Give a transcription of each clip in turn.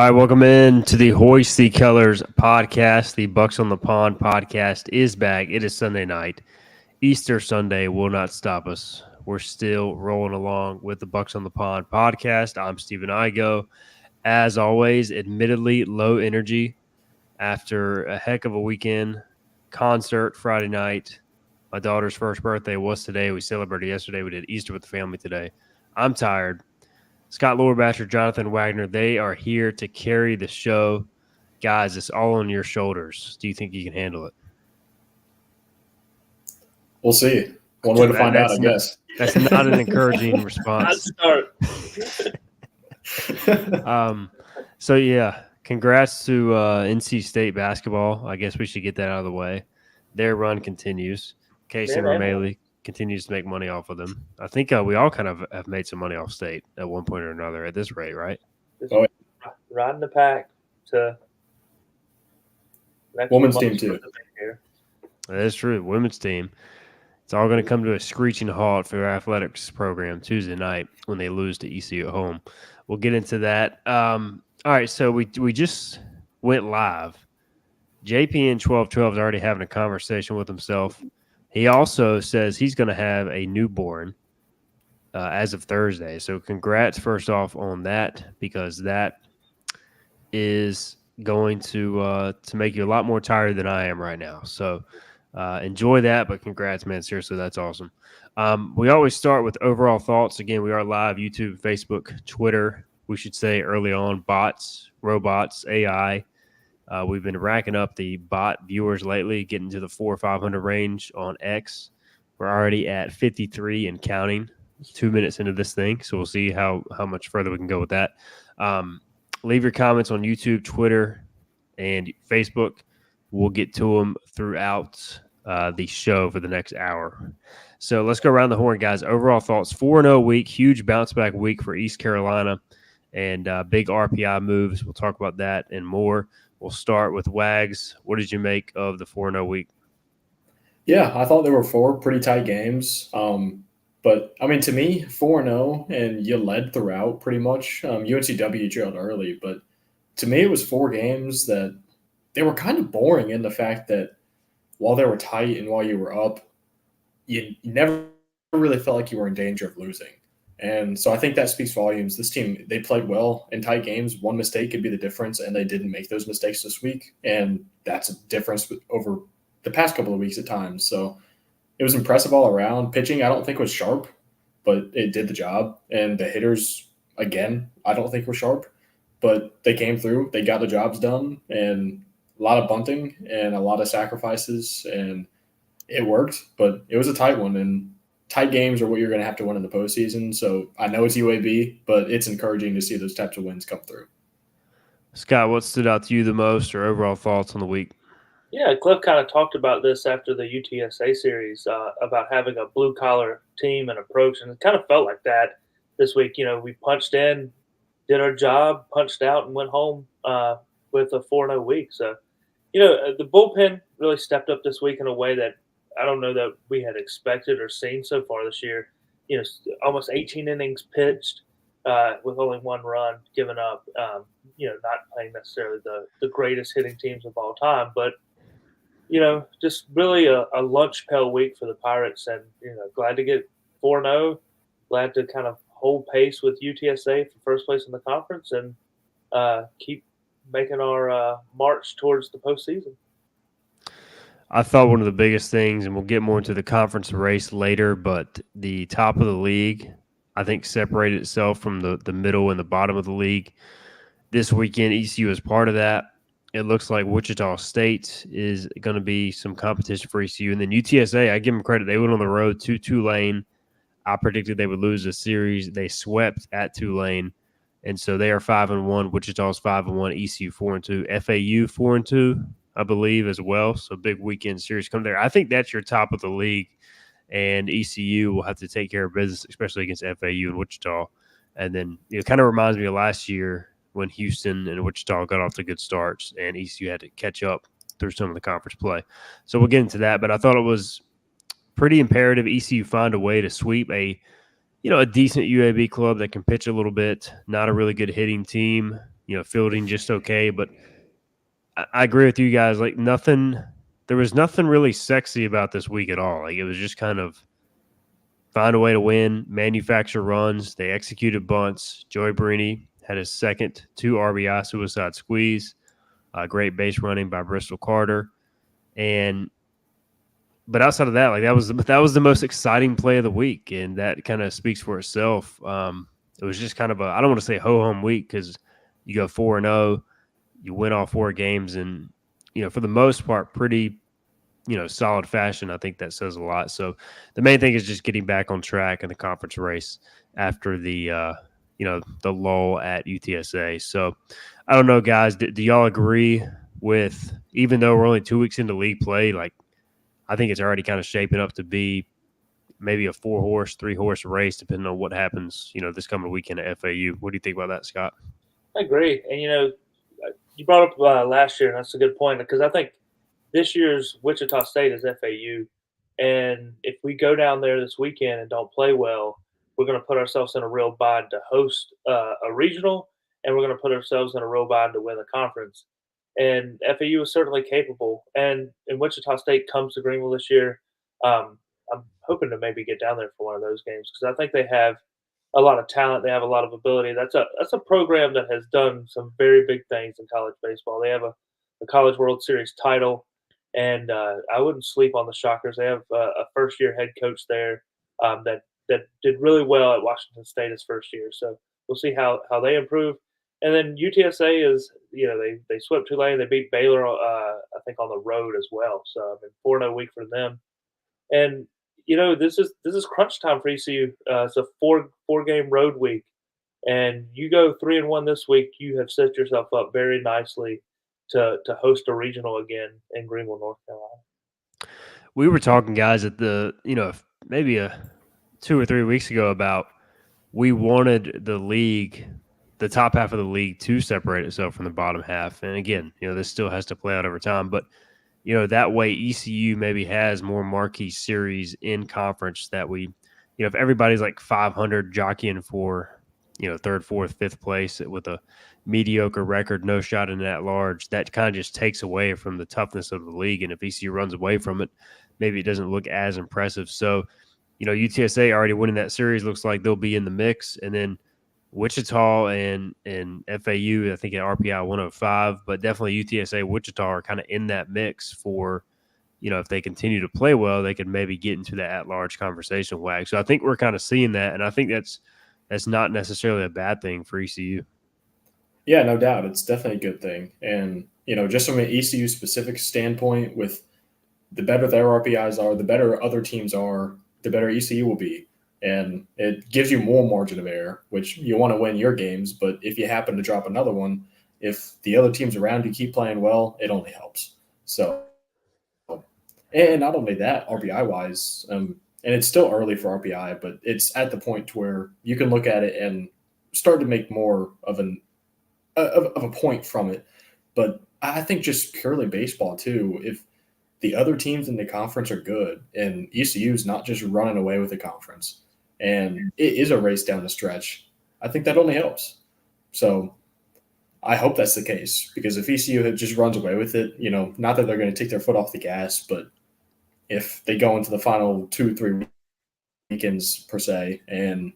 All right, welcome in to the Hoist the Colors podcast. The Bucks on the Pond podcast is back. It is Sunday night. Easter Sunday will not stop us. We're still rolling along with the Bucks on the Pond podcast. I'm Stephen Igo. As always, admittedly low energy after a heck of a weekend. Concert Friday night. My daughter's first birthday was today. We celebrated yesterday. We did Easter with the family today. I'm tired. Scott Lowerbatcher, Jonathan Wagner, they are here to carry the show. Guys, it's all on your shoulders. Do you think you can handle it? We'll see. One way to find out, I guess. That's not an encouraging response. I'd start. So, yeah, congrats to NC State basketball. I guess we should get that out of the way. Their run continues. Casey Ramaley continues to make money off of them. I think we all kind of have made some money off State at one point or another at this rate, right? Oh, yeah. Riding the pack to women's team too. That is true. Women's team. It's all going to come to a screeching halt for our athletics program Tuesday night when they lose to ECU at home. We'll get into that. All right, so we just went live. JPN 1212 is already having a conversation with himself. He also says he's going to have a newborn as of Thursday. So congrats first off on that, because that is going to make you a lot more tired than I am right now. So enjoy that, but congrats, man. Seriously, that's awesome. We always start with overall thoughts. Again, we are live, YouTube, Facebook, Twitter. We should say early on, bots, robots, AI. We've been racking up the bot viewers lately, getting to the 400 or 500 range on X. We're already at 53 and counting, 2 minutes into this thing. So we'll see how much further we can go with that. Leave your comments on YouTube, Twitter, and Facebook. We'll get to them throughout the show for the next hour. So let's go around the horn, guys. Overall thoughts, 4-0 week, huge bounce back week for East Carolina, and big RPI moves. We'll talk about that and more. We'll start with Wags. What did you make of the 4-0 week? Yeah, I thought there were four pretty tight games. But, I mean, to me, 4-0, and you led throughout pretty much. UNCW trailed early, but to me it was four games that they were kind of boring in the fact that while they were tight and while you were up, you never really felt like you were in danger of losing. And so I think that speaks volumes. This team, they played well in tight games. One mistake could be the difference, and they didn't make those mistakes this week. And that's a difference over the past couple of weeks at times. So it was impressive all around. Pitching, I don't think was sharp, but it did the job. And the hitters, again, I don't think were sharp, but they came through. They got the jobs done, and a lot of bunting and a lot of sacrifices, and it worked. But it was a tight one, and tight games are what you're going to have to win in the postseason. So I know it's UAB, but it's encouraging to see those types of wins come through. Scott, what stood out to you the most, or overall thoughts on the week? Yeah, Cliff kind of talked about this after the UTSA series about having a blue-collar team and approach, and it kind of felt like that this week. You know, we punched in, did our job, punched out, and went home with a 4-0 week. So, you know, the bullpen really stepped up this week in a way that I don't know that we had expected or seen so far this year. You know, almost 18 innings pitched with only one run given up. You know, not playing necessarily the greatest hitting teams of all time, but, you know, just really a lunch pail week for the Pirates. And, you know, glad to get 4-0, glad to kind of hold pace with UTSA for first place in the conference and keep making our march towards the postseason. I thought one of the biggest things, and we'll get more into the conference race later, but the top of the league, I think, separated itself from the middle and the bottom of the league. This weekend, ECU is part of that. It looks like Wichita State is going to be some competition for ECU. And then UTSA, I give them credit. They went on the road to Tulane. I predicted they would lose the series. They swept at Tulane. And so they are 5-1. Wichita's 5-1. ECU 4-2. FAU 4-2. I believe, as well. So big weekend series come there. I think that's your top of the league, and ECU will have to take care of business, especially against FAU and Wichita. And then it kind of reminds me of last year when Houston and Wichita got off to good starts, and ECU had to catch up through some of the conference play. So we'll get into that, but I thought it was pretty imperative ECU find a way to sweep a decent UAB club that can pitch a little bit, not a really good hitting team. fielding just okay. But I agree with you guys. Like there was nothing really sexy about this week at all. Like it was just kind of find a way to win, manufacture runs. They executed bunts. Joey Barini had his second 2 RBI suicide squeeze. Great base running by Bristol Carter. But outside of that, like that was the most exciting play of the week, and that kind of speaks for itself. It was just kind of I don't want to say ho hum week because you go 4-0, you win all 4 games, and for the most part, pretty solid fashion. I think that says a lot. So the main thing is just getting back on track in the conference race after the the lull at UTSA. So I don't know, guys. Do y'all agree with, even though we're only 2 weeks into league play, like I think it's already kind of shaping up to be maybe a 4-horse, 3-horse race, depending on what happens, this coming weekend at FAU. What do you think about that, Scott? I agree. And, you brought up last year, and that's a good point because I think this year's Wichita State is FAU. And if we go down there this weekend and don't play well, we're going to put ourselves in a real bind to host a regional, and we're going to put ourselves in a real bind to win the conference. And FAU is certainly capable. And Wichita State comes to Greenville this year. I'm hoping to maybe get down there for one of those games because I think they have a lot of talent. They have a lot of ability. That's a program that has done some very big things in college baseball. They have a College World Series title, and I wouldn't sleep on the Shockers. They have a first-year head coach there that did really well at Washington State his first year. So we'll see how they improve. And then UTSA is, they swept Tulane. They beat Baylor, I think, on the road as well. So I mean, 4-0 week for them. And this is crunch time for ECU. It's a four game road week, and you go 3-1 this week. You have set yourself up very nicely to host a regional again in Greenville, North Carolina. We were talking, guys, at the maybe 2 or 3 weeks ago about we wanted the league, the top half of the league, to separate itself from the bottom half. And again, this still has to play out over time, but that way ECU maybe has more marquee series in conference that we, if everybody's like 500 jockeying for, third, fourth, fifth place with a mediocre record, no shot in that large, that kind of just takes away from the toughness of the league. And if ECU runs away from it, maybe it doesn't look as impressive. So, UTSA already winning that series looks like they'll be in the mix. And then Wichita and FAU, I think at RPI 105, but definitely UTSA, Wichita are kind of in that mix for, if they continue to play well, they could maybe get into the at-large conversation WAG. So I think we're kind of seeing that, and I think that's not necessarily a bad thing for ECU. Yeah, no doubt. It's definitely a good thing. And, just from an ECU specific standpoint, with the better their RPIs are, the better other teams are, the better ECU will be. And it gives you more margin of error, which you want to win your games. But if you happen to drop another one, if the other teams around you keep playing well, it only helps. So, and not only that, RPI wise, and it's still early for RPI, but it's at the point where you can look at it and start to make more of a point from it. But I think just purely baseball too, if the other teams in the conference are good and ECU is not just running away with the conference, and it is a race down the stretch, I think that only helps. So I hope that's the case, because if ECU just runs away with it, not that they're going to take their foot off the gas, but if they go into the final 2-3 weekends per se, and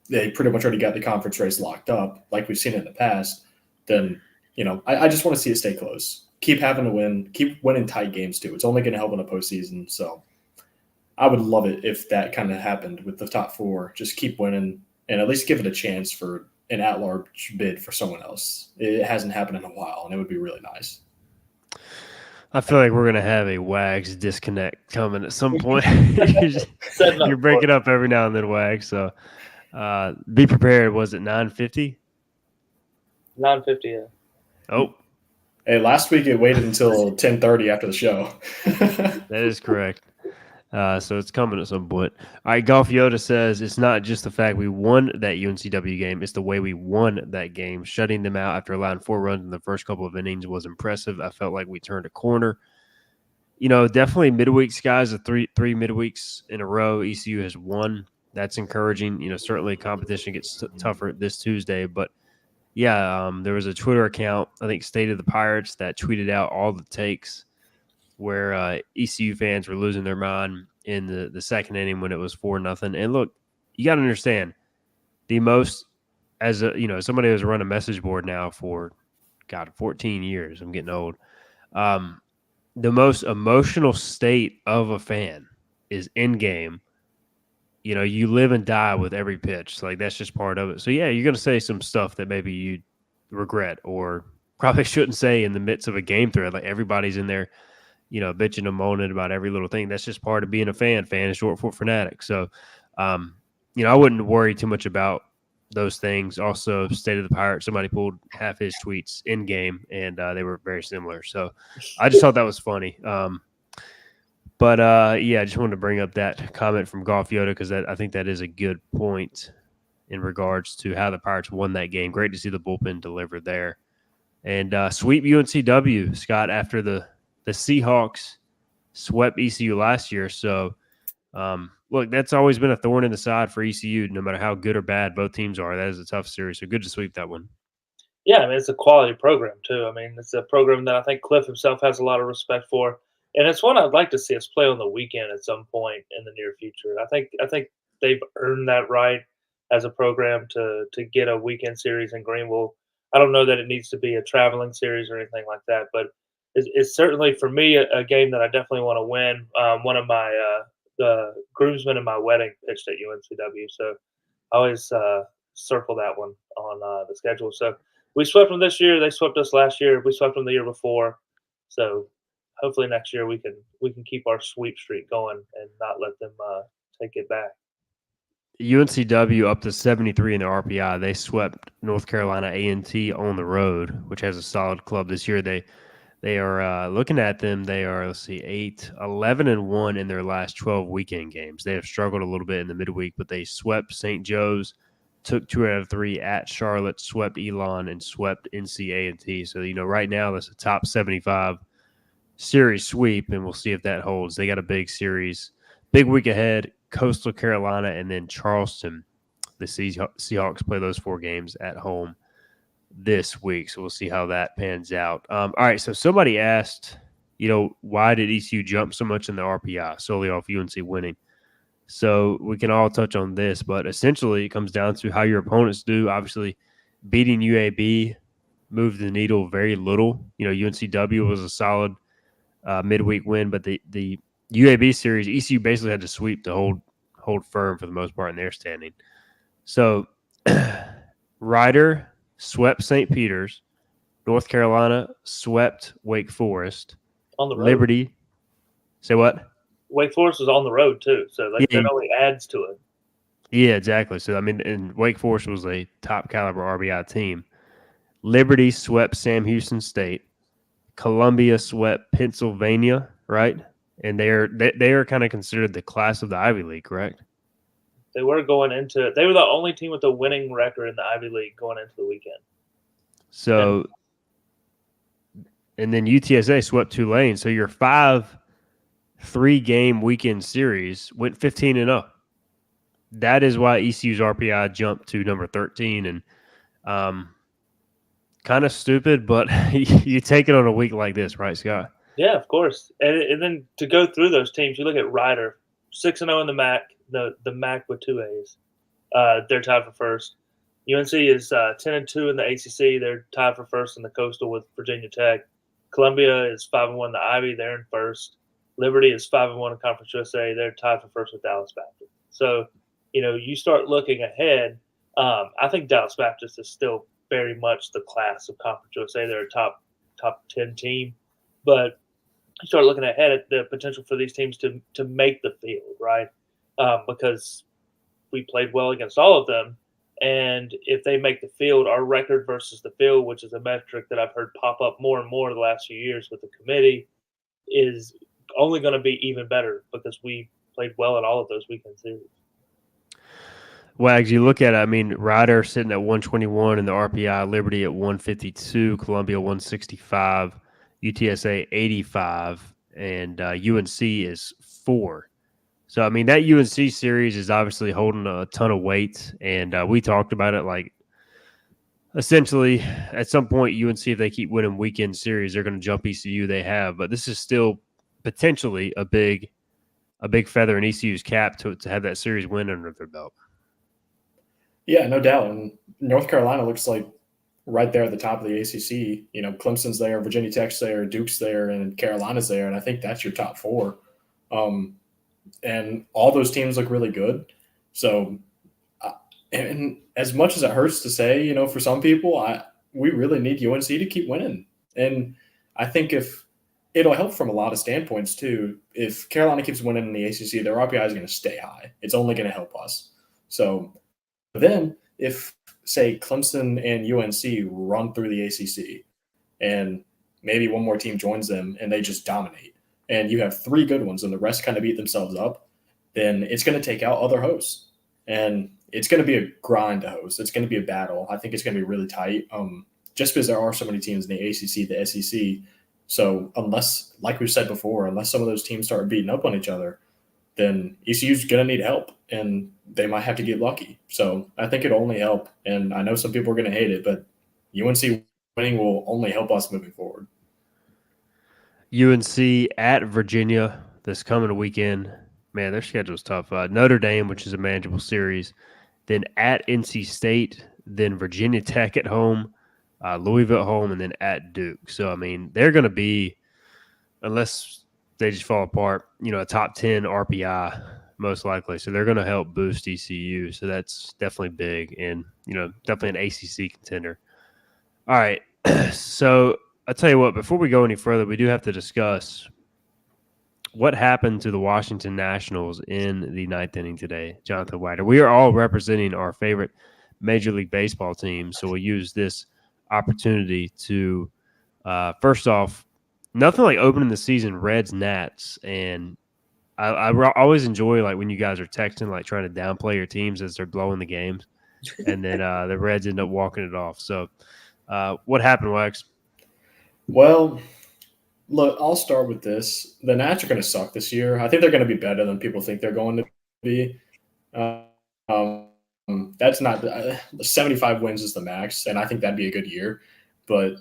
they pretty much already got the conference race locked up, like we've seen in the past, then, I just want to see it stay close. Keep having to win, keep winning tight games too. It's only going to help in the postseason. So I would love it if that kind of happened with the top 4. Just keep winning and at least give it a chance for an at-large bid for someone else. It hasn't happened in a while, and it would be really nice. I feel like we're going to have a WAGs disconnect coming at some point. You're breaking up every now and then, WAGs. So be prepared. Was it 9:50? 9:50, yeah. Oh. Hey, last week it waited until 10:30 after the show. That is correct. So it's coming at some point. All right, Golf Yoda says it's not just the fact we won that UNCW game, it's the way we won that game. Shutting them out after allowing 4 runs in the first couple of innings was impressive. I felt like we turned a corner. Definitely midweeks, guys. The three midweeks in a row ECU has won. That's encouraging. Certainly competition gets tougher this Tuesday, but Yeah, there was a Twitter account, I think State of the Pirates, that tweeted out all the takes where ECU fans were losing their mind in the second inning when it was 4-0. And look, you got to understand the most as a somebody who's run a message board now for 14 years. I'm getting old. The most emotional state of a fan is in game. You live and die with every pitch. Like that's just part of it. So yeah, you're gonna say some stuff that maybe you regret or probably shouldn't say in the midst of a game thread. Like everybody's in there, bitching and moaning about every little thing. That's just part of being a fan. Fan is short for fanatic. So, I wouldn't worry too much about those things. Also, State of the Pirate, somebody pulled half his tweets in game, and they were very similar. So, I just thought that was funny. But I just wanted to bring up that comment from Golf Yoda because I think that is a good point in regards to how the Pirates won that game. Great to see the bullpen deliver there. And sweep UNCW, Scott, after the Seahawks swept ECU last year. So, look, that's always been a thorn in the side for ECU, no matter how good or bad both teams are. That is a tough series. So good to sweep that one. Yeah, I mean, it's a quality program too. I mean, it's a program that I think Cliff himself has a lot of respect for, and it's one I'd like to see us play on the weekend at some point in the near future. I think they've earned that right as a program to get a weekend series in Greenville. I don't know that it needs to be a traveling series or anything like that, but it's certainly for me a game that I definitely want to win. One of my the groomsmen in my wedding pitched at UNCW, so I always circle that one on the schedule. So we swept them this year. They swept us last year. We swept them the year before. So hopefully next year we can keep our sweep streak going and not let them take it back. UNCW up to 73 in the RPI. They swept North Carolina A&T on the road, which has a solid club this year. They are looking at them. They are 11-1 in their last 12 weekend games. They have struggled a little bit in the midweek, but they swept St. Joe's, took 2 out of 3 at Charlotte, swept Elon, and swept NC A&T. So right now that's a top 75 series sweep, and we'll see if that holds. They got a big series, big week ahead. Coastal Carolina and then Charleston. The Seahawks play those 4 games at home this week, so we'll see how that pans out. All right, so somebody asked, why did ECU jump so much in the RPI solely off UNC winning? So we can all touch on this, but essentially it comes down to how your opponents do. Obviously, beating UAB moved the needle very little. UNCW was a solid midweek win, but the UAB series, ECU basically had to sweep to hold firm for the most part in their standing. So Ryder swept St. Peter's. North Carolina swept Wake Forest. On the road. Liberty. Say what? Wake Forest was on the road too, so that only adds to it. Yeah, exactly. So and Wake Forest was a top caliber RBI team. Liberty swept Sam Houston State. Columbia swept Pennsylvania, right? And they are kind of considered the class of the Ivy League, correct? They were the only team with a winning record in the Ivy League going into the weekend. So, and then UTSA swept Tulane. So your 5 3-game weekend series went 15-0. That is why ECU's RPI jumped to number 13. And kind of stupid, but you take it on a week like this, right, Scott? Yeah, of course. And then to go through those teams, you look at Ryder, 6-0 in the MAC, the MAC with 2 A's. They're tied for first. UNC is 10-2 in the ACC. They're tied for first in the Coastal with Virginia Tech. Columbia is 5-1 in the Ivy. They're in first. Liberty is 5-1 in Conference USA. They're tied for first with Dallas Baptist. So, you start looking ahead. I think Dallas Baptist is still very much the class of Conference USA. They're a top 10 team. But you start looking ahead at the potential for these teams to make the field, right? Because we played well against all of them. And if they make the field, our record versus the field, which is a metric that I've heard pop up more and more the last few years with the committee, is only going to be even better because we played well at all of those weekend series. Wags, you look at it, Ryder sitting at 121 in the RPI, Liberty at 152, Columbia 165, UTSA 85, and UNC is 4. So, that UNC series is obviously holding a ton of weight, and we talked about it essentially, at some point, UNC, if they keep winning weekend series, they're going to jump ECU. They have, but this is still potentially a big feather in ECU's cap to have that series win under their belt. Yeah, no doubt. And North Carolina looks like right there at the top of the ACC. You know, Clemson's there, Virginia Tech's there, Duke's there, and Carolina's there, and I think that's your top four. And all those teams look really good. So, and as much as it hurts to say, you know, for some people, we really need UNC to keep winning. And I think if it'll help from a lot of standpoints too. If Carolina keeps winning in the ACC, their RPI is going to stay high. It's only going to help us. So then, if say Clemson and UNC run through the ACC, and maybe one more team joins them and they just dominate, and you have three good ones and the rest kind of beat themselves up, then it's going to take out other hosts. And it's going to be a grind to host. It's going to be a battle. I think it's going to be really tight. Just because there are so many teams in the ACC, the SEC. So unless, like we said before, unless some of those teams start beating up on each other, then ECU's going to need help, and they might have to get lucky. So I think it'll only help. And I know some people are going to hate it, but UNC winning will only help us moving forward. UNC at Virginia this coming weekend. Man, their schedule's tough. Notre Dame, which is a manageable series, then at NC State, then Virginia Tech at home, Louisville at home, and then at Duke. So, I mean, they're going to be, unless they just fall apart, you know, a top 10 RPI most likely. So they're going to help boost ECU. So that's definitely big and, you know, definitely an ACC contender. All right. So I'll tell you what, before we go any further, we do have to discuss what happened to the Washington Nationals in the ninth inning today, Jonathan Wider. We are all representing our favorite Major League Baseball teams, so we'll use this opportunity to, first off, nothing like opening the season Reds Nats, and I always enjoy like when you guys are texting, like trying to downplay your teams as they're blowing the games, and then the Reds end up walking it off. So, what happened, Wax? Well, look, I'll start with this. The Nats are going to suck this year. I think they're going to be better than people think they're going to be. That's not 75 wins is the max, and I think that'd be a good year. But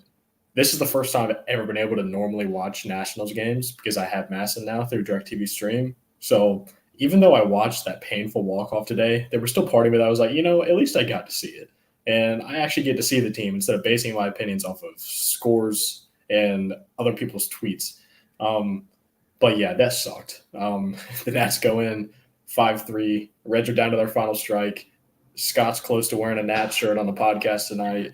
this is the first time I've ever been able to normally watch Nationals games because I have Masson now through DirecTV Stream. So even though I watched that painful walk-off today, there was still part of me that I was like, you know, at least I got to see it. And I actually get to see the team instead of basing my opinions off of scores and other people's tweets. But yeah, that sucked. The Nats go in 5-3. Reds are down to their final strike. Scott's close to wearing a Nats shirt on the podcast tonight.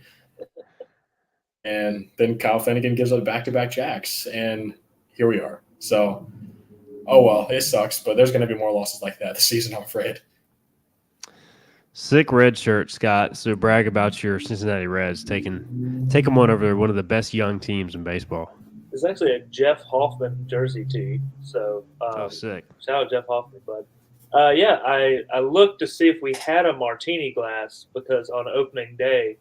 And then Kyle Finnegan gives up back-to-back jacks. And here we are. So, oh well, it sucks. But there's going to be more losses like that this season, I'm afraid. Sick red shirt, Scott. So brag about your Cincinnati Reds take them on over one of the best young teams in baseball. It's actually a Jeff Hoffman jersey tee. So sick. Shout out Jeff Hoffman, bud. Yeah, I looked to see if we had a martini glass because on opening day,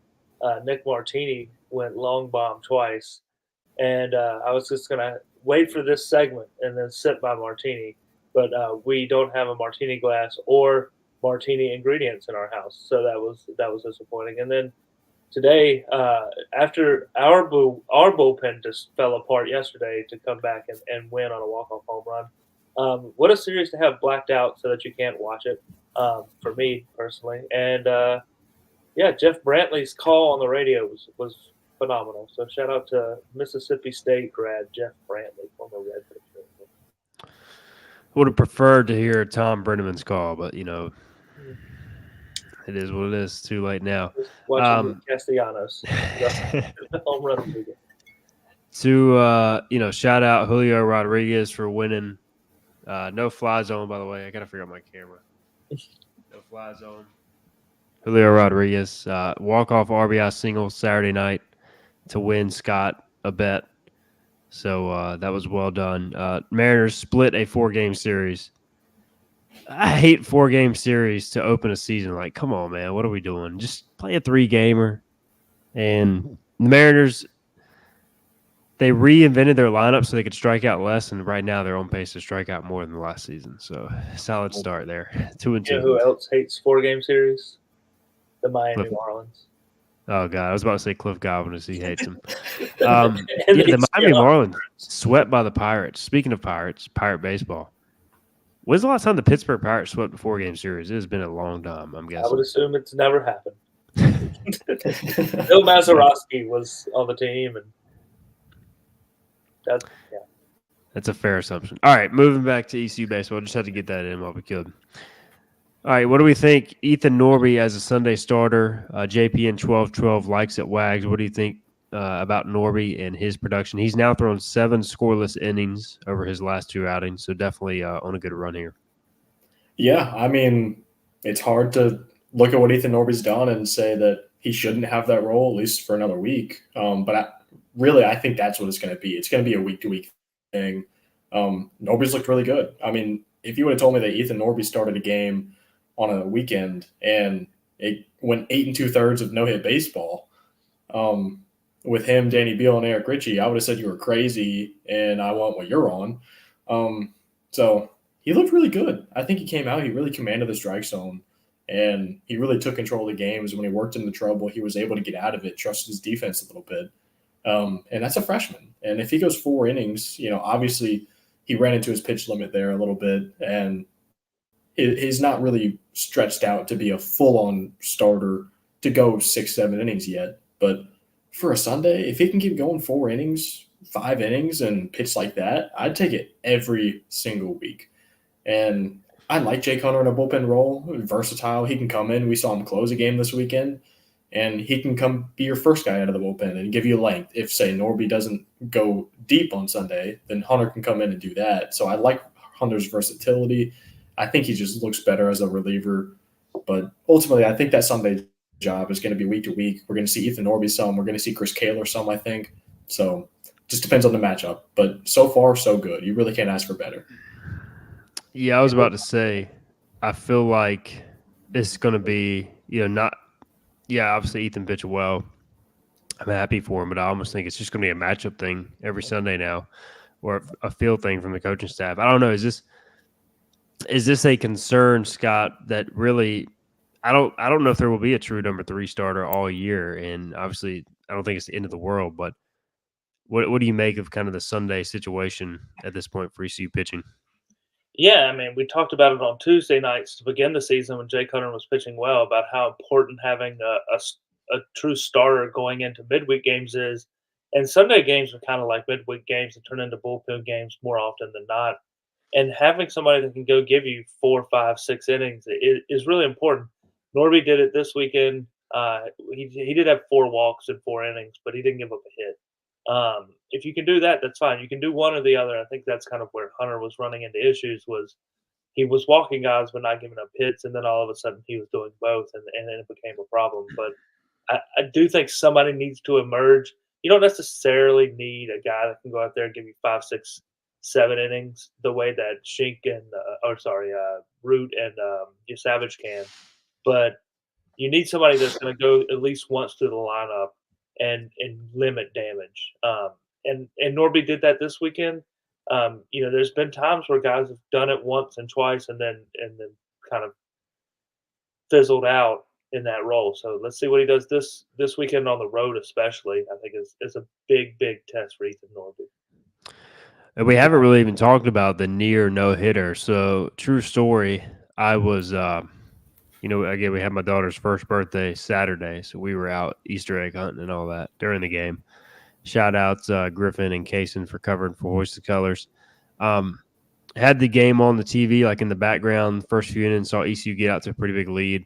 Nick Martini went long bomb twice, and I was just gonna wait for this segment and then sip my martini, but we don't have a martini glass or martini ingredients in our house, so that was disappointing. And then today, after our bullpen just fell apart yesterday to come back and win on a walk-off home run. What a series to have blacked out so that you can't watch it, for me personally. And yeah, Jeff Brantley's call on the radio was phenomenal. So shout out to Mississippi State grad Jeff Brantley, former Red pitcher. Would have preferred to hear Tom Brenneman's call, but you know, it is what it is. Too late now. Watching Castellanos. Home run. To you know, shout out Julio Rodriguez for winning. No fly zone, by the way. I gotta figure out my camera. No fly zone. Julio Rodriguez walk-off RBI single Saturday night to win Scott a bet. So that was well done. Mariners split a 4-game series. I hate 4-game series to open a season. Like, come on, man. What are we doing? Just play a 3-gamer. And the Mariners, they reinvented their lineup so they could strike out less, and right now they're on pace to strike out more than the last season. So solid start there. 2-2. You know who else hates 4-game series? The Miami Marlins. Oh God, I was about to say Cliff Godwin as he hates him. And Yeah, the he's Miami still Marlins swept by the Pirates. Speaking of Pirates, Pirate baseball. When's the last time the Pittsburgh Pirates swept a 4-game series? It has been a long time, I'm I would guessing. assume it's never happened. Bill Mazeroski was on the team, and that yeah. That's a fair assumption. All right, moving back to ECU baseball. Just had to get that in while we could. All right, what do we think? Ethan Norby as a Sunday starter, JPN 12-12 likes at Wags. What do you think about Norby and his production? He's now thrown 7 scoreless innings over his last 2 outings, so definitely on a good run here. Yeah, I mean, it's hard to look at what Ethan Norby's done and say that he shouldn't have that role at least for another week. But I think that's what it's going to be. It's going to be a week to week thing. Norby's looked really good. I mean, if you would have told me that Ethan Norby started a game on a weekend and it went 8 2/3 of no hit baseball, um, with him, Danny Beal, and Eric Ritchie, I would have said you were crazy and I want what you're on. So he looked really good. I think he came out, he really commanded the strike zone, and he really took control of the games. When he worked into trouble, he was able to get out of it, trusted his defense a little bit. And that's a freshman. And if he goes 4 innings, obviously he ran into his pitch limit there a little bit, and he's not really stretched out to be a full-on starter to go 6, 7 innings yet. But for a Sunday, if he can keep going 4 innings, 5 innings, and pitch like that, I'd take it every single week. And I like Jake Hunter in a bullpen role, versatile. He can come in. We saw him close a game this weekend, and he can come be your first guy out of the bullpen and give you length. If, say, Norby doesn't go deep on Sunday, then Hunter can come in and do that. So I like Hunter's versatility. I think he just looks better as a reliever. But ultimately, I think that Sunday job is going to be week to week. We're going to see Ethan Norby some. We're going to see Chris Kaler some, I think. So just depends on the matchup. But so far, so good. You really can't ask for better. Yeah, I was about to say, I feel like it's going to be, obviously Ethan pitched well. I'm happy for him, but I almost think it's just going to be a matchup thing every Sunday now, or a field thing from the coaching staff. I don't know. Is this a concern, Scott, that really I don't know if there will be a true number 3 starter all year, and obviously I don't think it's the end of the world, but what do you make of kind of the Sunday situation at this point for ECU pitching? Yeah, I mean, we talked about it on Tuesday nights to begin the season when Jake Hunter was pitching well about how important having a true starter going into midweek games is. And Sunday games are kind of like midweek games that turn into bullpen games more often than not. And having somebody that can go give you 4, 5, 6 innings is really important. Norby did it this weekend. He did have 4 walks in 4 innings, but he didn't give up a hit. If you can do that, that's fine. You can do one or the other. I think that's kind of where Hunter was running into issues was he was walking guys but not giving up hits, and then all of a sudden he was doing both, and then it became a problem. But I do think somebody needs to emerge. You don't necessarily need a guy that can go out there and give you 5, 6, 7 innings the way that Shink and Root and Savage can, but you need somebody that's going to go at least once through the lineup and limit damage. And Norby did that this weekend. There's been times where guys have done it once and twice and then kind of fizzled out in that role. So let's see what he does this weekend on the road, especially. I think is a big test for Ethan Norby. And we haven't really even talked about the near no hitter. So true story. I was, again, we had my daughter's first birthday Saturday, so we were out Easter egg hunting and all that during the game. Shout outs Griffin and Kaysen for covering for Hoist the Colors. Had the game on the TV, like in the background, first few innings, saw ECU get out to a pretty big lead.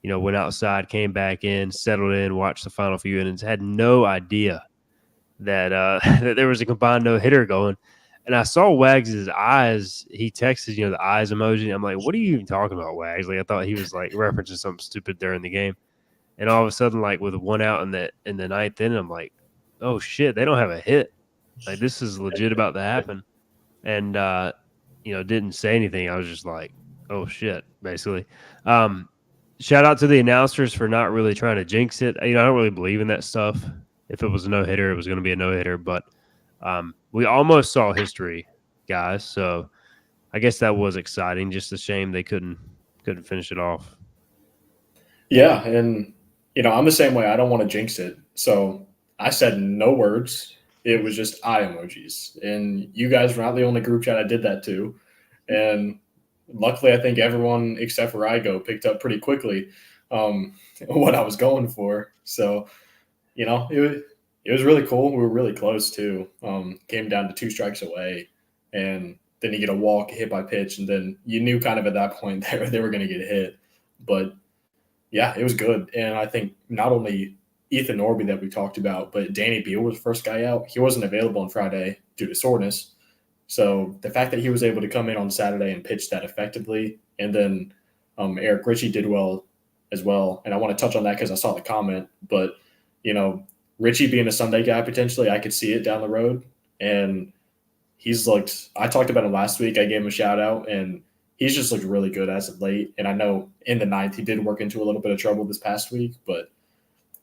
Went outside, came back in, settled in, watched the final few innings. Had no idea that that there was a combined no hitter going. And I saw Wags' eyes. He texted, the eyes emoji. I'm like, what are you even talking about, Wags? Like, I thought he was like referencing something stupid during the game. And all of a sudden, like with 1 out in the ninth inning, I'm like, oh shit, they don't have a hit. Like this is legit about to happen. And didn't say anything. I was just like, oh shit, basically. Shout out to the announcers for not really trying to jinx it. I don't really believe in that stuff. If it was a no hitter, it was going to be a no hitter. But we almost saw history, guys. So I guess that was exciting. Just a shame they couldn't finish it off. Yeah, and I'm the same way. I don't want to jinx it. So I said no words. It was just eye emojis. And you guys were not the only group chat I did that to. And luckily, I think everyone except for Igo picked up pretty quickly what I was going for. So, it was really cool. We were really close too. Came down to 2 strikes away. And then you get a walk, hit by pitch. And then you knew kind of at that point they were going to get hit. But yeah, it was good. And I think not only Ethan Norby that we talked about, but Danny Beal was the first guy out. He wasn't available on Friday due to soreness. So the fact that he was able to come in on Saturday and pitch that effectively, and then Eric Ritchie did well as well. And I want to touch on that because I saw the comment. But, Ritchie being a Sunday guy potentially, I could see it down the road. And he's looked – I talked about him last week. I gave him a shout-out, and – he's just looked really good as of late. And I know in the ninth he did work into a little bit of trouble this past week, but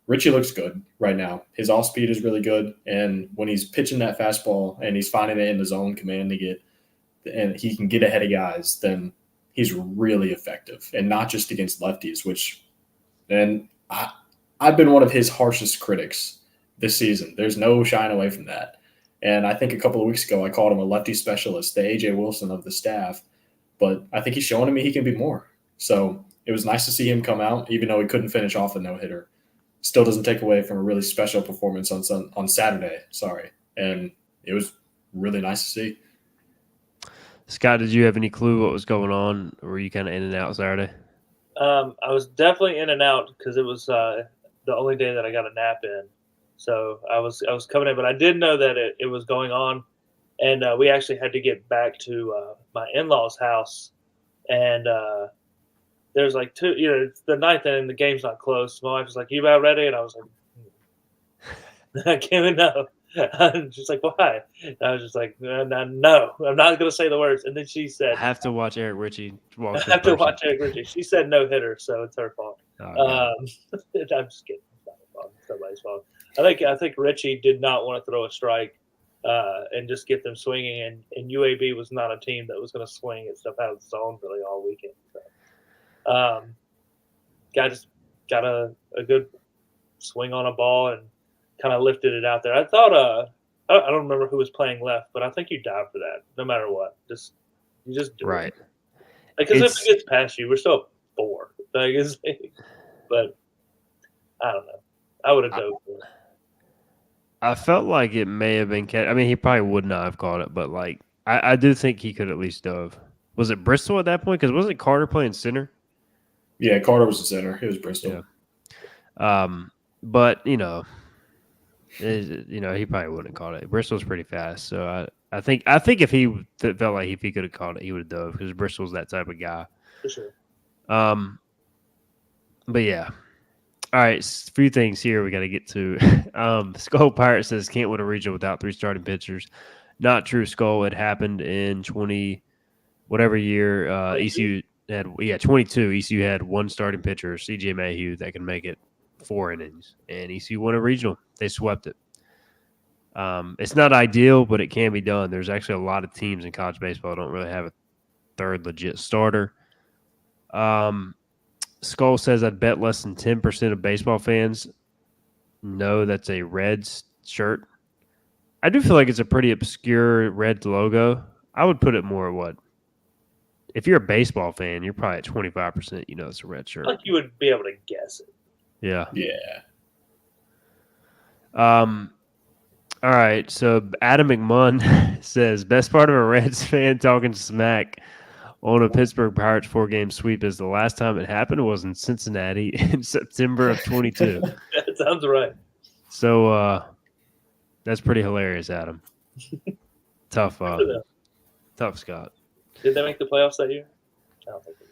Richie looks good right now. His off speed is really good. And when he's pitching that fastball and he's finding it in the zone, commanding it, and he can get ahead of guys, then he's really effective. And not just against lefties, and I've been one of his harshest critics this season. There's no shying away from that. And I think a couple of weeks ago I called him a lefty specialist, the AJ Wilson of the staff. But I think he's showing me he can be more. So it was nice to see him come out, even though he couldn't finish off a no-hitter. Still doesn't take away from a really special performance on Saturday. And it was really nice to see. Scott, did you have any clue what was going on? Or were you kind of in and out Saturday? I was definitely in and out because it was the only day that I got a nap in. So I was coming in, but I did know that it was going on. And we actually had to get back to my in-laws' house, and there's like it's the ninth inning, the game's not close. My wife was like, "You about ready?" And I was like, "I can't know." She's like, "Why?" And I was just like, "No, I'm not going to say the words." And then she said, I have to watch Eric Ritchie walk. I have to watch Eric Ritchie. She said no hitter, so it's her fault. Oh, I'm just kidding. It's not her fault. It's somebody's fault. I think Ritchie did not want to throw a strike. And just get them swinging. And UAB was not a team that was going to swing at stuff out of the zone really all weekend. So, guy just got a good swing on a ball and kind of lifted it out there. I thought I don't remember who was playing left, but I think you dive for that no matter what. You just do right. it. Because if it gets past you, we're still at 4. But I don't know. I would have dove for it. I felt like it may have been catch. I mean, he probably would not have caught it, but like I do think he could at least dove. Was it Bristol at that point? Because wasn't Carter playing center? Yeah, Carter was the center. It was Bristol. Yeah. But he probably wouldn't have caught it. Bristol's pretty fast, so I think if he felt like if he could have caught it, he would have dove because Bristol's that type of guy. For sure. But yeah. All right, a few things here we got to get to. Skull Pirate says can't win a regional without 3 starting pitchers. Not true, Skull. It happened in 20 whatever year. ECU had 22. ECU had 1 starting pitcher, CJ Mayhew, that can make it 4 innings, and ECU won a regional. They swept it. It's not ideal, but it can be done. There's actually a lot of teams in college baseball that don't really have a 3rd legit starter. Skull says I'd bet less than 10% of baseball fans know that's a Reds shirt. I do feel like it's a pretty obscure red logo. I would put it more at what? If you're a baseball fan, you're probably at 25%. You know it's a red shirt. Like you would be able to guess it. Yeah. Yeah. All right. So Adam McMunn says best part of a Reds fan talking smack on a Pittsburgh Pirates 4-game sweep is the last time it happened was in Cincinnati in September of 22. That sounds right. So that's pretty hilarious, Adam. Tough, Scott. Did they make the playoffs that year? I don't think they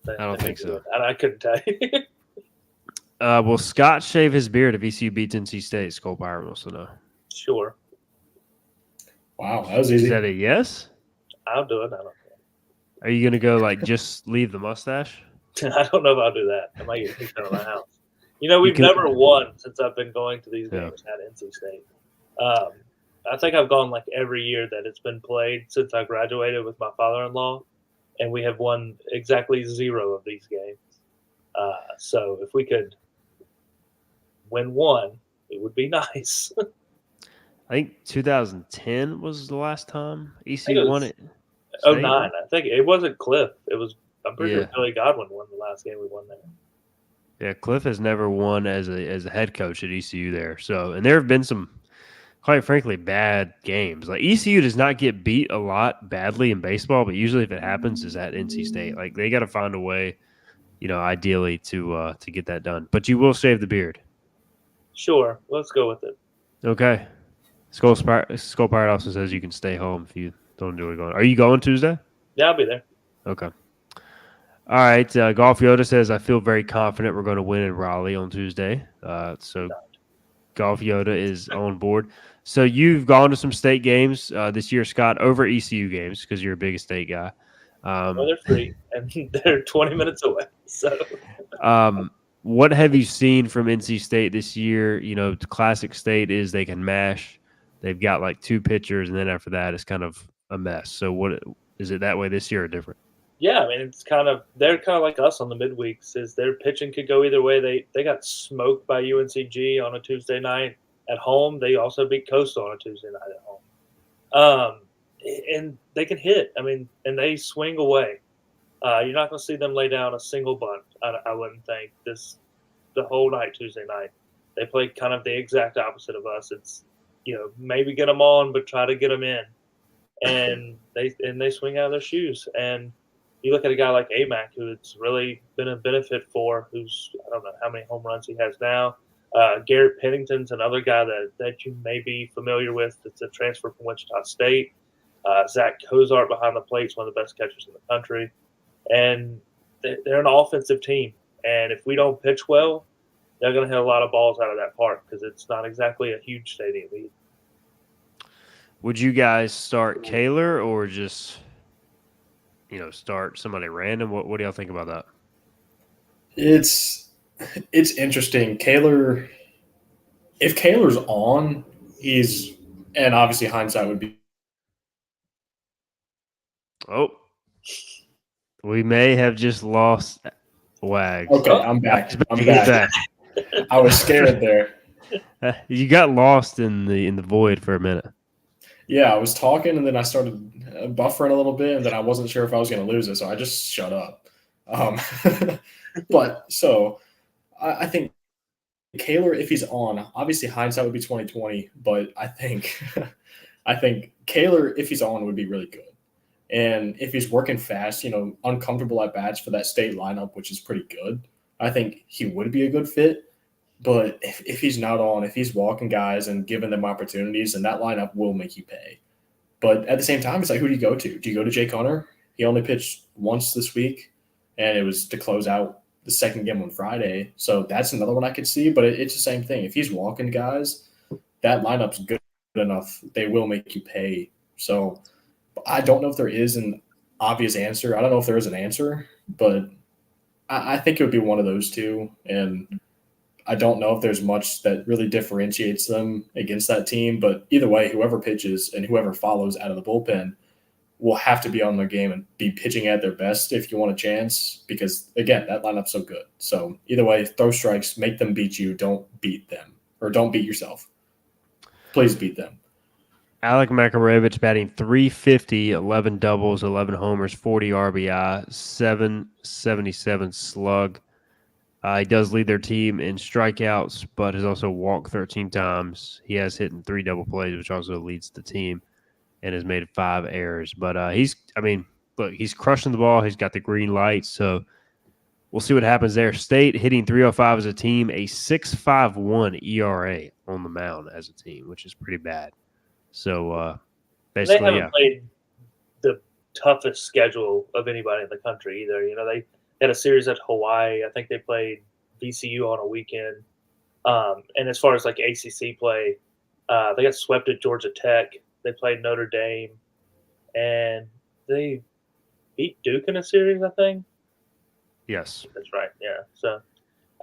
did. I don't think so. I couldn't tell you. Will Scott shave his beard if ECU beats NC State? Skull Pirate wants to know. Sure. Wow, that was easy. Is that a yes? I'll do it. I don't care. Are you going to go just leave the mustache? I don't know if I'll do that. I might get kicked out of my house. We've never won since I've been going to these games at NC State. I think I've gone every year that it's been played since I graduated with my father-in-law, and we have won exactly 0 of these games. So if we could win one. It would be nice. I think 2010 was the last time I think ECU it won was it. State. 09. I think it wasn't Cliff. It was. I'm pretty sure Yeah, Billy Godwin won the last game we won there. yeah. Cliff has never won as a head coach at ECU there. So, and there have been some, quite frankly, bad games. Like ECU does not get beat a lot badly in baseball, but usually if it happens, is at NC State. Like they got to find a way, ideally to get that done. But you will save the beard. Sure, let's go with it. Okay. Skull Pirate also says you can stay home if you don't enjoy going. Are you going Tuesday? Yeah, I'll be there. Okay. All right. Golf Yoda says, I feel very confident we're going to win in Raleigh on Tuesday. So Golf Yoda is on board. So you've gone to some state games this year, Scott, over ECU games because you're a big state guy. Well, they're free and they're 20 minutes away. So, what have you seen from NC State this year? The classic state is they can mash. They've got like two pitchers, and then after that, it's kind of a mess. So, what is it that way this year or different? yeah, I mean, they're kind of like us on the midweeks. Is their pitching could go either way. They got smoked by UNCG on a Tuesday night at home. They also beat Coastal on a Tuesday night at home. And they can hit. I mean, and they swing away. You're not going to see them lay down a single bunt. I wouldn't think the whole night Tuesday night. They play kind of the exact opposite of us. It's maybe get them on, but try to get them in, and they swing out of their shoes. And you look at a guy like Amac, who it's really been a benefit for. Who's I don't know how many home runs he has now. Garrett Pennington's another guy that you may be familiar with. It's a transfer from Wichita State. Zach Cozart behind the plate is one of the best catchers in the country. And they're an offensive team. And if we don't pitch well, they're going to hit a lot of balls out of that park because it's not exactly a huge stadium either. Would you guys start Kaler or just, start somebody random? What do y'all think about that? It's interesting. If Kaler's on, and obviously hindsight would be. Oh, we may have just lost Wags. Okay, I'm back. He's back. I was scared there. You got lost in the void for a minute. Yeah, I was talking and then I started buffering a little bit, and then I wasn't sure if I was going to lose it, so I just shut up. But so I think Kaler, if he's on, obviously hindsight would be 2020, but I think Kaler, if he's on, would be really good. And if he's working fast, uncomfortable at bats for that state lineup, which is pretty good, I think he would be a good fit. But if he's not on, if he's walking guys and giving them opportunities, then that lineup will make you pay. But at the same time, it's like, who do you go to? Do you go to Jake Hunter? He only pitched once this week, and it was to close out the second game on Friday. So that's another one I could see, but it's the same thing. If he's walking guys, that lineup's good enough. They will make you pay. So I don't know if there is an obvious answer. I don't know if there is an answer, but I think it would be one of those two. And I don't know if there's much that really differentiates them against that team. But either way, whoever pitches and whoever follows out of the bullpen will have to be on their game and be pitching at their best if you want a chance. Because, again, that lineup's so good. So either way, throw strikes, make them beat you. Don't beat them. Or don't beat yourself. Please beat them. Alec Makarevich batting .350, 11 doubles, 11 homers, 40 RBI, 777 slug. He does lead their team in strikeouts, but has also walked 13 times. He has hit in 3 double plays, which also leads the team, and has made 5 errors. But he's crushing the ball. He's got the green light, so we'll see what happens there. State hitting .305 as a team, a 6.51 ERA on the mound as a team, which is pretty bad. So basically, they haven't played the toughest schedule of anybody in the country either. They had a series at Hawaii. I think they played VCU on a weekend. And as far as like ACC play, they got swept at Georgia Tech. They played Notre Dame, and they beat Duke in a series, I think. Yes, that's right. Yeah. So,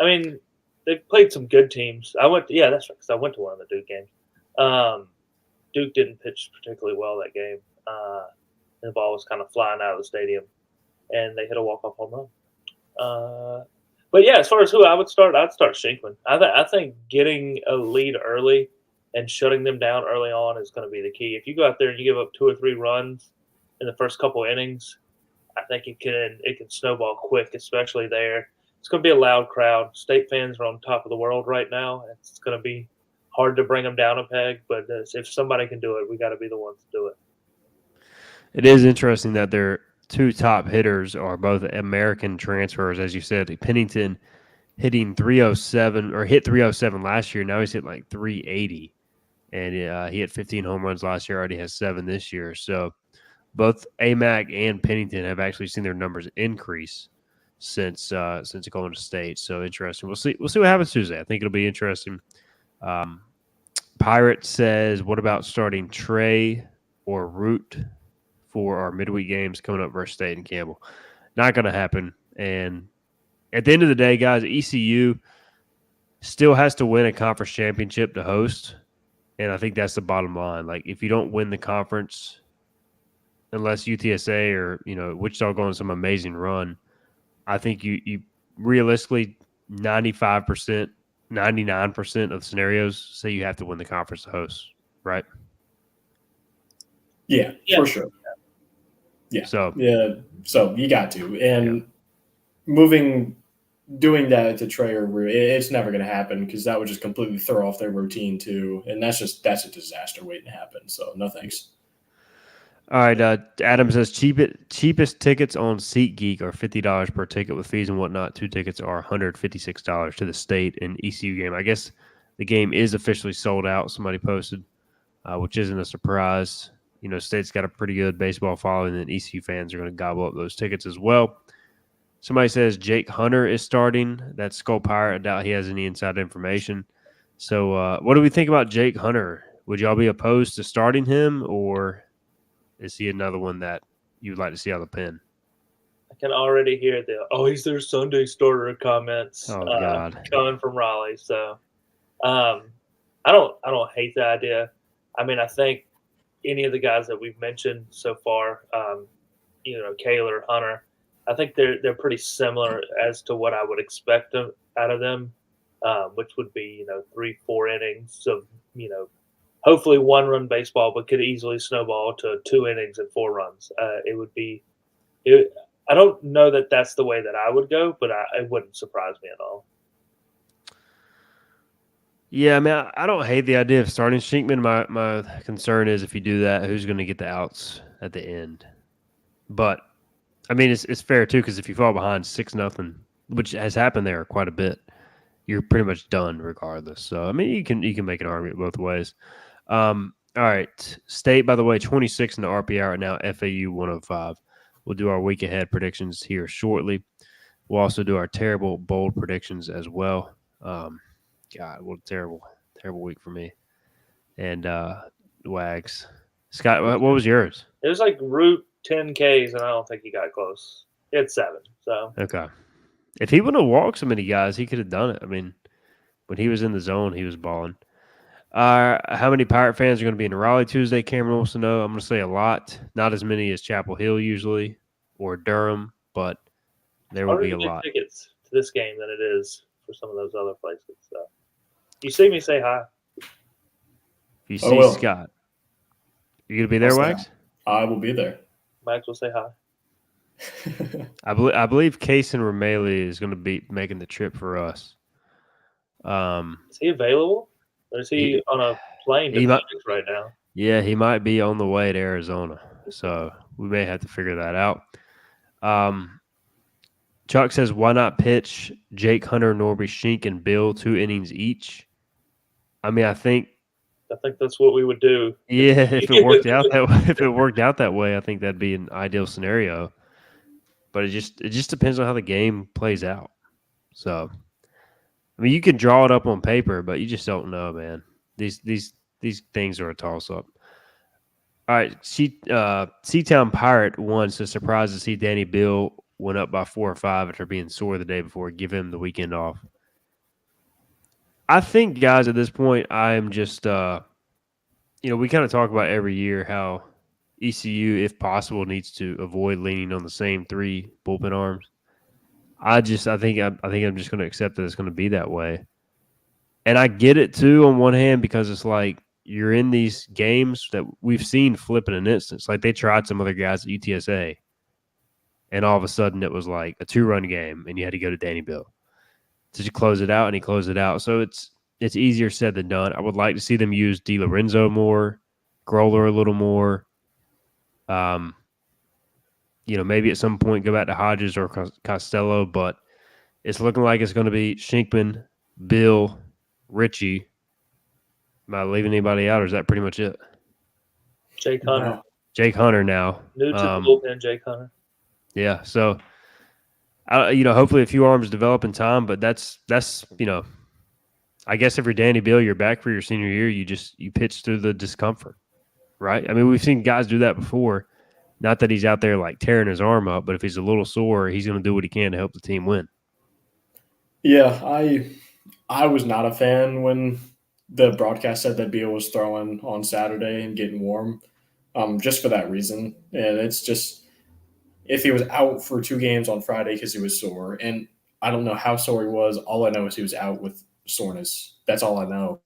I mean, they've played some good teams. That's right, because I went to one of the Duke games. Duke didn't pitch particularly well that game. The ball was kind of flying out of the stadium, and they hit a walk-off home run. But yeah, as far as who I would start, I'd start Shinkman. I think getting a lead early and shutting them down early on is going to be the key. If you go out there and you give up 2 or 3 runs in the first couple innings, I think it can snowball quick, especially there. It's going to be a loud crowd. State fans are on top of the world right now. It's going to be hard to bring them down a peg, but if somebody can do it, we got to be the ones to do it. It is interesting that their two top hitters are both American transfers, as you said. Pennington hitting 307 or hit 307 last year. Now he's hit like 380, and he hit 15 home runs last year. Already has 7 this year. So both AMAC and Pennington have actually seen their numbers increase since going to state. So interesting. We'll see what happens Tuesday. I think it'll be interesting. Pirate says, what about starting Trey or Root for our midweek games coming up versus State and Campbell? Not going to happen. And at the end of the day, guys, ECU still has to win a conference championship to host. And I think that's the bottom line. Like, if you don't win the conference, unless UTSA or, Wichita go on some amazing run, I think you realistically 95%, 99% of scenarios say you have to win the conference to host, right? Yeah, for sure. Yeah. So you got to. And doing that to Trey or Root, it's never going to happen because that would just completely throw off their routine too. And that's a disaster waiting to happen. So no thanks. All right, Adam says cheapest tickets on SeatGeek are $50 per ticket with fees and whatnot. 2 tickets are $156 to the State and ECU game. I guess the game is officially sold out. Somebody posted, which isn't a surprise. State's got a pretty good baseball following, and ECU fans are going to gobble up those tickets as well. Somebody says Jake Hunter is starting. That's Skull Pirate. I doubt he has any inside information. So what do we think about Jake Hunter? Would y'all be opposed to starting him, or is he another one that you'd like to see out of the pen? I can already hear he's their Sunday starter comments God. coming from Raleigh. So I don't hate the idea. I mean, I think any of the guys that we've mentioned so far, Kaler, Hunter, I think they're pretty similar as to what I would expect out of them, which would be 3-4 innings of hopefully 1-run baseball, but could easily snowball to 2 innings and 4 runs. I don't know that that's the way that I would go, but it wouldn't surprise me at all. Yeah, I mean, I don't hate the idea of starting Shinkman. My concern is if you do that, who's going to get the outs at the end? But I mean, it's fair too because if you fall behind 6-0, which has happened there quite a bit, you're pretty much done regardless. So I mean, you can make an argument both ways. All right, State, by the way, 26 in the RPI right now. FAU 105. We'll do our week ahead predictions here shortly. We'll also do our terrible bold predictions as well. God, what a terrible week for me. And Wags. Scott, what was yours? It was like Root 10 Ks, and I don't think he got close. He had 7. So okay. If he wouldn't have walked so many guys, he could have done it. I mean, when he was in the zone, he was balling. How many Pirate fans are going to be in Raleigh Tuesday? Cameron wants to know. I'm going to say a lot. Not as many as Chapel Hill usually or Durham, but there will be a lot. Tickets to this game than it is for some of those other places. So you see me, say hi. If you see Scott, you going to be there, Wax? I will be there. Max will say hi. I believe Case and Romeli is going to be making the trip for us. Is he available? Or is he on a plane to Phoenix right now? Yeah, he might be on the way to Arizona. So we may have to figure that out. Chuck says, why not pitch Jake Hunter, Norby, Shink, and Bill 2 innings each? I mean, I think that's what we would do. Yeah, if it worked out that way, I think that'd be an ideal scenario. But it just depends on how the game plays out. So, I mean, you can draw it up on paper, but you just don't know, man. These things are a toss up. All right, Seatown Pirate wants to surprise to see Danny Bill went up by 4 or 5 after being sore the day before. Give him the weekend off. I think, guys, at this point, I am just, we kind of talk about every year how ECU, if possible, needs to avoid leaning on the same 3 bullpen arms. I think I'm just going to accept that it's going to be that way. And I get it too on one hand because it's like you're in these games that we've seen flip in an instance. Like they tried some other guys at UTSA, and all of a sudden it was like a 2-run game, and you had to go to Danny Bill to close it out, and he closed it out. So it's easier said than done. I would like to see them use DiLorenzo more, Growler a little more. Maybe at some point go back to Hodges or Costello, but it's looking like it's going to be Shinkman, Bill, Richie. Am I leaving anybody out, or is that pretty much it? Jake Hunter. No. Jake Hunter now. New to the bullpen, Jake Hunter. Yeah, so hopefully a few arms develop in time, but that's I guess if you're Danny Bill, you're back for your senior year. You pitch through the discomfort, right? I mean, we've seen guys do that before. Not that he's out there like tearing his arm up, but if he's a little sore, he's going to do what he can to help the team win. Yeah, I was not a fan when the broadcast said that Beal was throwing on Saturday and getting warm, just for that reason. And it's just if he was out for 2 games on Friday because he was sore, and I don't know how sore he was. All I know is he was out with soreness. That's all I know.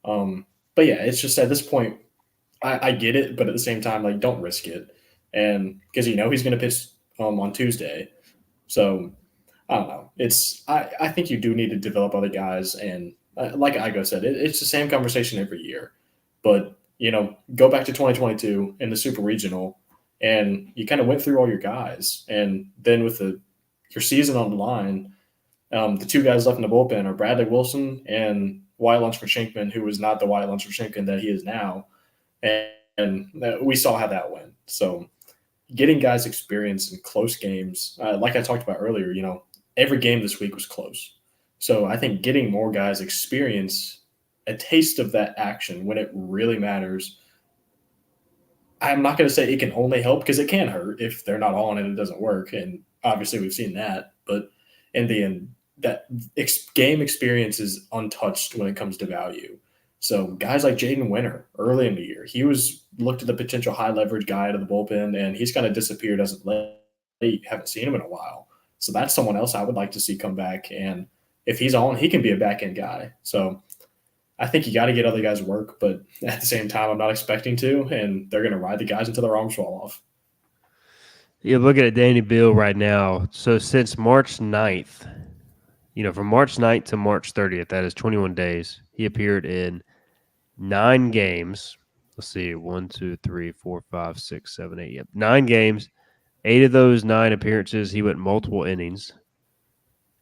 But yeah, it's just at this point, I get it, but at the same time, like don't risk it, and because he's going to pitch on Tuesday, so I don't know. I think you do need to develop other guys, and like Igo said, it's the same conversation every year. But go back to 2022 in the Super Regional, and you kind of went through all your guys, and then with your season on the line, the 2 guys left in the bullpen are Bradley Wilson and Wyatt Lunsford Shinkman, who was not the Wyatt Lunsford Shinkman that he is now, and we saw how that went. So getting guys experience in close games, like I talked about earlier, every game this week was close. So I think getting more guys experience a taste of that action when it really matters. I'm not going to say it can only help because it can hurt if they're not on and it doesn't work. And obviously we've seen that. But in the end, that game experience is untouched when it comes to value. So guys like Jaden Winter early in the year, he was looked at the potential high leverage guy out of the bullpen, and he's kind of disappeared as of late. Haven't seen him in a while. So that's someone else I would like to see come back. And if he's on, he can be a back end guy. So I think you got to get other guys work, but at the same time, I'm not expecting to, and they're going to ride the guys until their arms fall off. You're looking at Danny Bill right now. So since March 9th, from March 9th to March 30th, that is 21 days, he appeared in 9 games. Let's see, 1, 2, 3, 4, 5, 6, 7, 8. Yep, 9 games. 8 of those 9 appearances, he went multiple innings.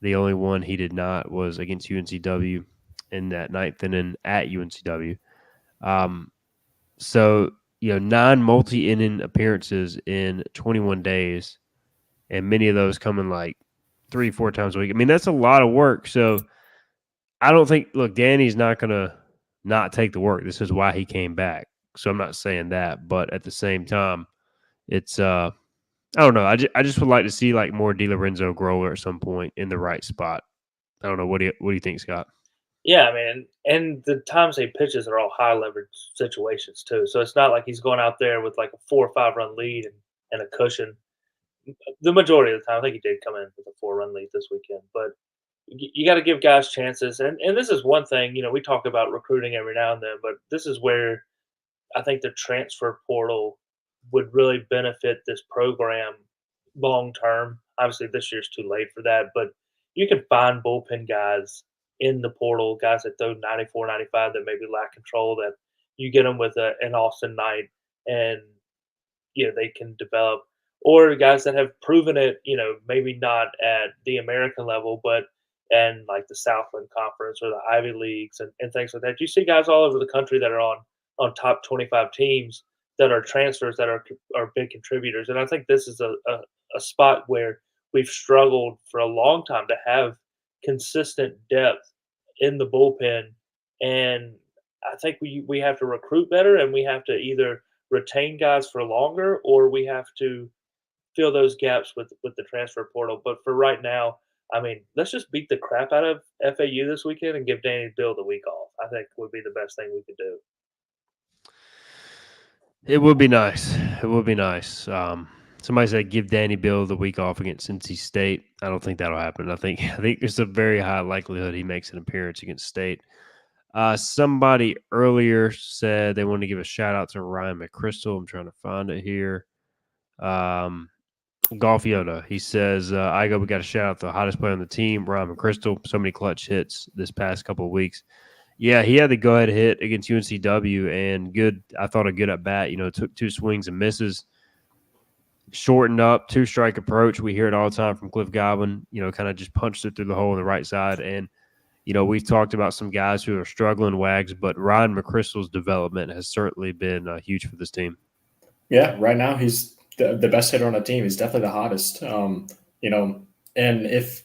The only one he did not was against UNCW in that 9th inning at UNCW. So 9 multi-inning appearances in 21 days, and many of those coming like 3-4 times a week. I mean, that's a lot of work. So I don't think, look, Danny's not going to not take the work. This is why he came back. So I'm not saying that, but at the same time, it's I don't know. I just would like to see like more DiLorenzo Growler at some point in the right spot. I don't know. What do you think, Scott? Yeah, I mean, and the times he pitches are all high leverage situations too. So it's not like he's going out there with like a 4 or 5 run lead and a cushion. The majority of the time, I think he did come in with a 4-run lead this weekend, but you got to give guys chances. And this is one thing, we talk about recruiting every now and then, but this is where I think the transfer portal would really benefit this program long term. Obviously, this year's too late for that, but you can find bullpen guys in the portal, guys that throw 94, 95 that maybe lack control, that you get them with an Austin Knight and they can develop, or guys that have proven it, maybe not at the American level, but and like the Southland Conference or the Ivy Leagues and things like that. You see guys all over the country that are on top 25 teams that are transfers that are big contributors. And I think this is a spot where we've struggled for a long time to have consistent depth in the bullpen. And I think we have to recruit better, and we have to either retain guys for longer, or we have to fill those gaps with the transfer portal. But for right now, I mean, let's just beat the crap out of FAU this weekend and give Danny Bill the week off. I think would be the best thing we could do. It would be nice. It would be nice. Somebody said give Danny Bill the week off against NC State. I don't think that'll happen. I think there's a very high likelihood he makes an appearance against State. Somebody earlier said they wanted to give a shout out to Ryan McChrystal. I'm trying to find it here. Golf Yoda. He says, Igo, we got to shout out the hottest player on the team, Ryan McChrystal. So many clutch hits this past couple of weeks. Yeah, he had the go-ahead hit against UNCW and good. I thought a good at bat. Took 2 swings and misses, shortened up, 2-strike approach. We hear it all the time from Cliff Godwin. Kind of just punched it through the hole on the right side. And we've talked about some guys who are struggling, Wags, but Ryan McChrystal's development has certainly been huge for this team. Yeah, right now he's the best hitter on the team. He's definitely the hottest. And if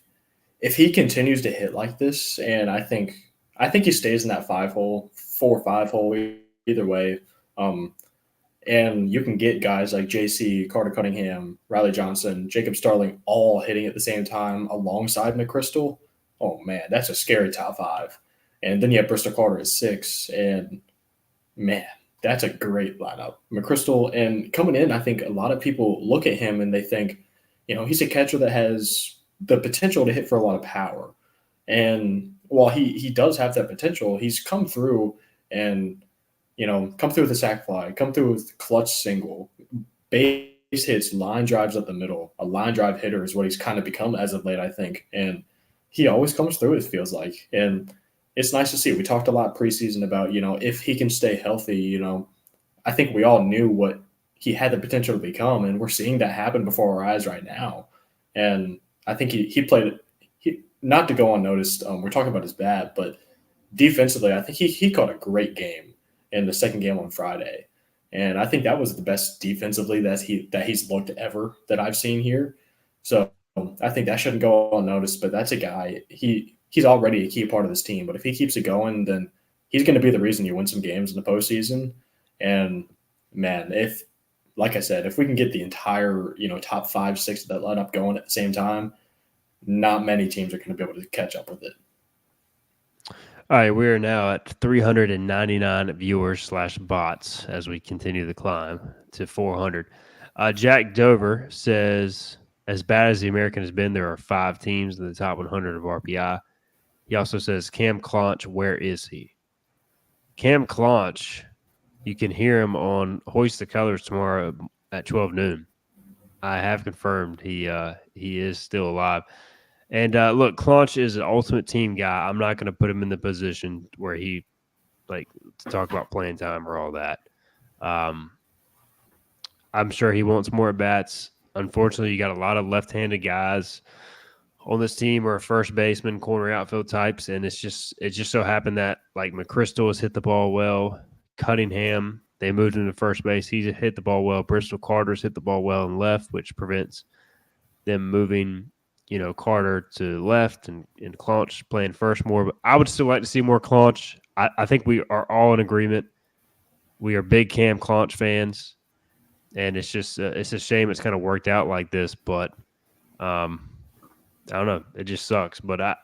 he continues to hit like this, and I think he stays in that 4 or 5 hole either way. And you can get guys like JC, Carter Cunningham, Riley Johnson, Jacob Starling all hitting at the same time alongside McChrystal. Oh man, that's a scary top 5. And then you have Bristol Carter at 6, and man, that's a great lineup. McChrystal, and coming in, I think a lot of people look at him and they think, he's a catcher that has the potential to hit for a lot of power. And while he does have that potential, he's come through and, come through with a sac fly, come through with clutch single, base hits, line drives up the middle. A line drive hitter is what he's kind of become as of late, I think. And he always comes through, it feels like. And it's nice to see. We talked a lot preseason about, if he can stay healthy, I think we all knew what he had the potential to become, and we're seeing that happen before our eyes right now. And I think he played not to go unnoticed. We're talking about his bat, but defensively, I think he caught a great game in the second game on Friday. And I think that was the best defensively that he's looked ever that I've seen here. So I think that shouldn't go unnoticed, but that's a guy, he's already a key part of this team. But if he keeps it going, then he's going to be the reason you win some games in the postseason. And man, like I said, if we can get the entire, top 5, 6 of that lineup going at the same time, not many teams are going to be able to catch up with it. All right, we are now at 399 viewers/bots as we continue the climb to 400. Jack Dover says, as bad as the American has been, there are 5 teams in the top 100 of RPI. He also says, Cam Claunch, where is he? Cam Claunch, you can hear him on Hoist the Colors tomorrow at 12 noon. I have confirmed he is still alive. And look, Claunch is an ultimate team guy. I'm not going to put him in the position where he, to talk about playing time or all that. I'm sure he wants more at-bats. Unfortunately, you got a lot of left-handed guys on this team or first baseman, corner outfield types, and it just so happened that, McChrystal has hit the ball well. Cunningham, they moved him to first base. He's hit the ball well. Bristol Carter's hit the ball well and left, which prevents them moving – Carter to left and Claunch playing first more. But I would still like to see more Claunch. I think we are all in agreement. We are big Cam Claunch fans, and it's just it's a shame it's kind of worked out like this. But I don't know. It just sucks. But I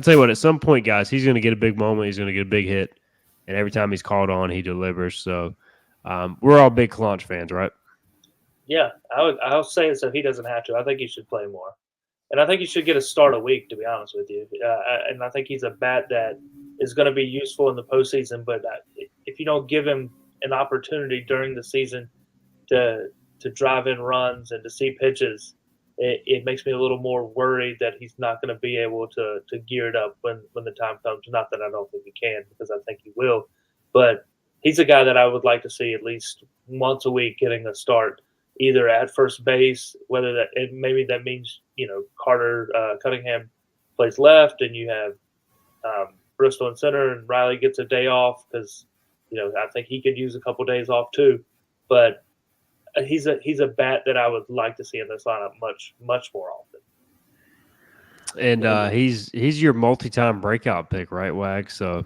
tell you what, at some point, guys, he's going to get a big moment. He's going to get a big hit, and every time he's called on, he delivers. So we're all big Claunch fans, right? Yeah, I'll say it so he doesn't have to. I think he should play more. And I think he should get a start a week, to be honest with you. And I think he's a bat that is going to be useful in the postseason. But if you don't give him an opportunity during the season to drive in runs and to see pitches, it makes me a little more worried that he's not going to be able to gear it up when the time comes. Not that I don't think he can, because I think he will. But he's a guy that I would like to see at least once a week getting a start, either at first base, whether maybe that means, Carter Cunningham plays left and you have Bristol in center and Riley gets a day off because, I think he could use a couple days off too. But he's a bat that I would like to see in this lineup much, much more often. And he's your multi-time breakout pick, right, Wag? So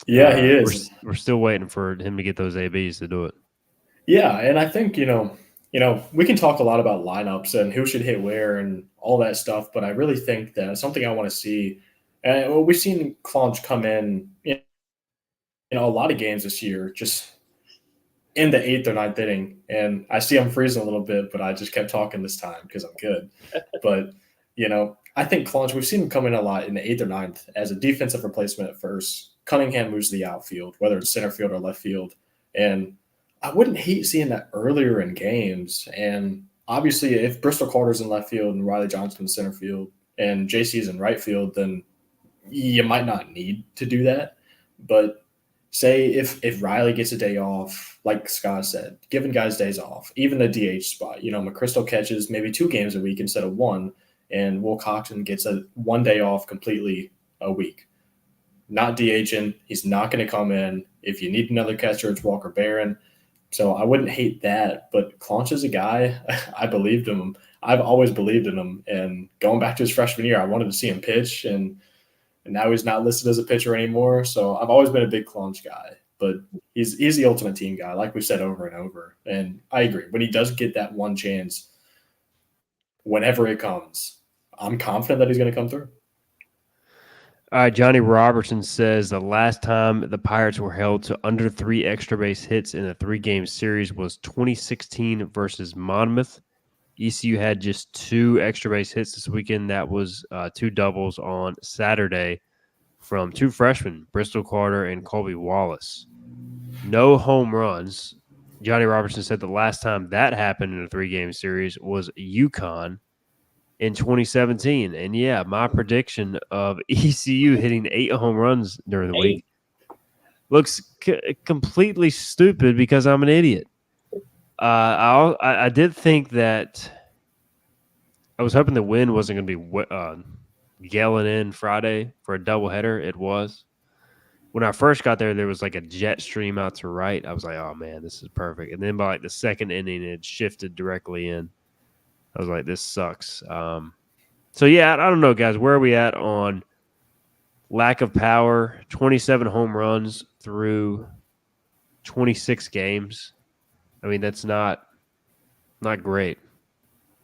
yeah, he is. We're still waiting for him to get those ABs to do it. Yeah, and I think, we can talk a lot about lineups and who should hit where and all that stuff, but I really think that something I want to see, we've seen Claunch come in, a lot of games this year, just in the 8th or ninth inning, and I see I'm freezing a little bit, but I just kept talking this time because I'm good. But I think Clunch, we've seen him come in a lot in the 8th or ninth as a defensive replacement at first. Cunningham moves to the outfield, whether it's center field or left field, and I wouldn't hate seeing that earlier in games. And obviously, if Bristol Carter's in left field and Riley Johnson in center field and JC's in right field, then you might not need to do that. But say if Riley gets a day off, like Scott said, giving guys days off, even the DH spot, McChrystal catches maybe 2 games a week instead of 1, and Will Coxon gets a 1 day off completely a week. Not DHing. He's not going to come in. If you need another catcher, it's Walker Barron. So I wouldn't hate that. But Claunch is a guy, I believed in him. I've always believed in him. And going back to his freshman year, I wanted to see him pitch. And now he's not listed as a pitcher anymore. So I've always been a big Claunch guy. But he's the ultimate team guy, like we've said over and over. And I agree. When he does get that one chance, whenever it comes, I'm confident that he's going to come through. All right, Johnny Robertson says the last time the Pirates were held to under 3 extra base hits in a 3-game series was 2016 versus Monmouth. ECU had just 2 extra base hits this weekend. That was 2 doubles on Saturday from 2 freshmen, Bristol Carter and Colby Wallace. No home runs. Johnny Robertson said the last time that happened in a 3-game series was UConn in 2017. And yeah, my prediction of ECU hitting 8 home runs during the week looks completely stupid because I'm an idiot. I did think that I was hoping the wind wasn't going to be yelling in Friday for a doubleheader. It was. When I first got there was like a jet stream out to right. I was like, oh, man, this is perfect. And then by like the second inning, it shifted directly in. I was like, this sucks. So, yeah, I don't know, guys. Where are we at on lack of power? 27 home runs through 26 games. I mean, that's not great.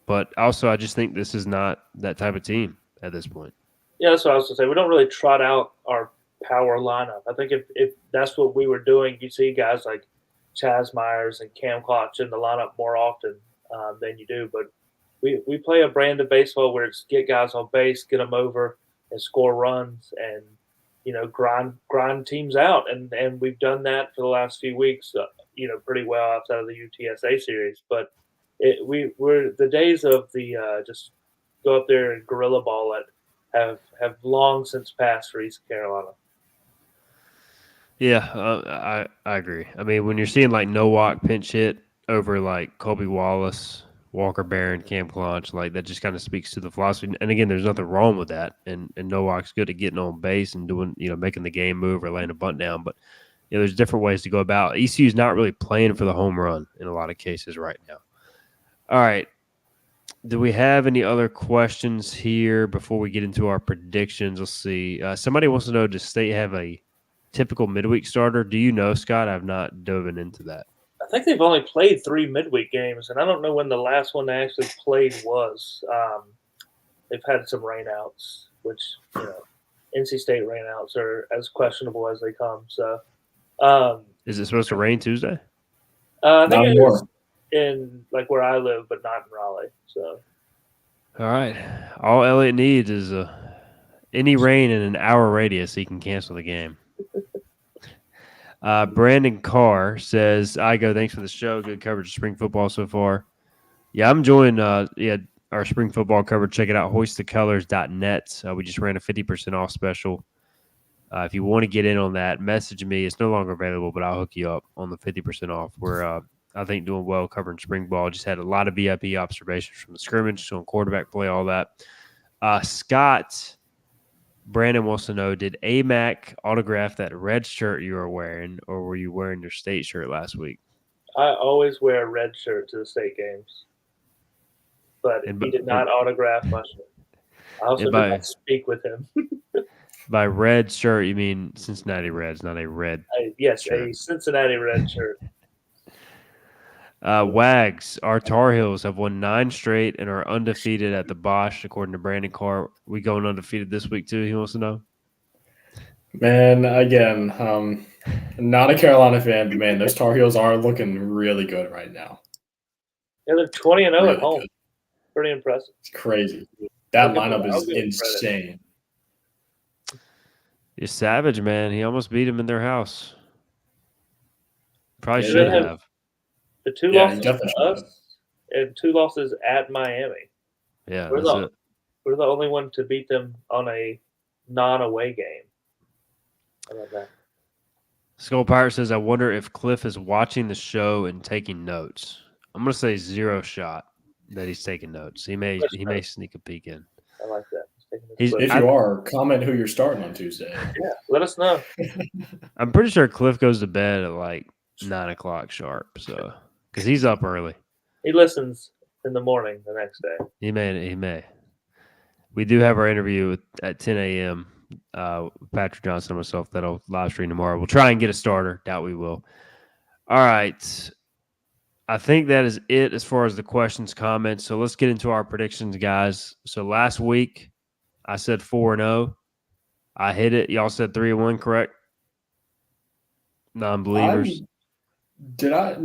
But also, I just think this is not that type of team at this point. Yeah, that's what I was going to say. We don't really trot out our power lineup. I think if that's what we were doing, you see guys like Chaz Myers and Cam Klotch in the lineup more often than you do. But we play a brand of baseball where it's get guys on base, get them over, and score runs, and grind teams out. And we've done that for the last few weeks, pretty well outside of the UTSA series. But we're the days of the just go up there and gorilla ball it have long since passed for East Carolina. Yeah, I agree. I mean, when you're seeing like Nowak pinch hit over like Colby Wallace, Walker Barron, Cam Klotch, like that just kind of speaks to the philosophy. And again, there's nothing wrong with that. And Nowak's good at getting on base and doing, making the game move or laying a bunt down. But there's different ways to go about it. ECU's not really playing for the home run in a lot of cases right now. All right. Do we have any other questions here before we get into our predictions? Let's see. Somebody wants to know, does State have a typical midweek starter? Do you know, Scott? I've not dove into that. I think they've only played 3 midweek games, and I don't know when the last one they actually played was. They've had some rainouts, which, NC State rainouts are as questionable as they come. So, is it supposed to rain Tuesday? I think it is in like where I live, but not in Raleigh. So, all right. All Elliott needs is any rain in an hour radius, he can cancel the game. Brandon Carr says, thanks for the show. Good coverage of spring football so far. Yeah, I'm enjoying our spring football coverage. Check it out, hoistthecolors.net. We just ran a 50% off special. If you want to get in on that, message me. It's no longer available, but I'll hook you up on the 50% off. We're, I think, doing well covering spring ball. Just had a lot of VIP observations from the scrimmage, so on quarterback play, all that. Scott Brandon wants to know, did AMAC autograph that red shirt you were wearing, or were you wearing your State shirt last week? I always wear a red shirt to the State games, but he did not autograph my shirt. I also did not speak with him. By red shirt, you mean Cincinnati Reds, not a red yes, shirt. A Cincinnati red shirt. Wags, our Tar Heels have won 9 straight and are undefeated at the Bosch, according to Brandon Carr. We going undefeated this week too? He wants to know. Man, again, Not a Carolina fan, but man, those Tar Heels are looking really good right now. Yeah, they're 20-0 at Really home. good. Pretty impressive. It's crazy. I'll That give lineup I'll is give them credit. insane. You're savage, man. He almost beat him in their house. Probably Yeah, should They have have. the 2 Yeah, he losses definitely to should have. us and 2 losses at Miami. Yeah, We're that's the it. we're the only one to beat them on a non-away game. How about that? Skull Pirate says, I wonder if Cliff is watching the show and taking notes. I'm gonna say 0 shot that he's taking notes. He may sneak a peek in. I like that. Taking this He's- clip. If you are, comment who you're starting on Tuesday. Yeah, let us know. I'm pretty sure Cliff goes to bed at like 9 o'clock sharp. So because he's up early. He listens in the morning the next day. He may. We do have our interview at 10 a.m. Patrick Johnson and myself that'll live stream tomorrow. We'll try and get a starter. Doubt we will. All right. I think that is it as far as the questions, comments. So let's get into our predictions, guys. So last week I said 4-0. I hit it. Y'all said 3-1, correct? Non-believers. Did I?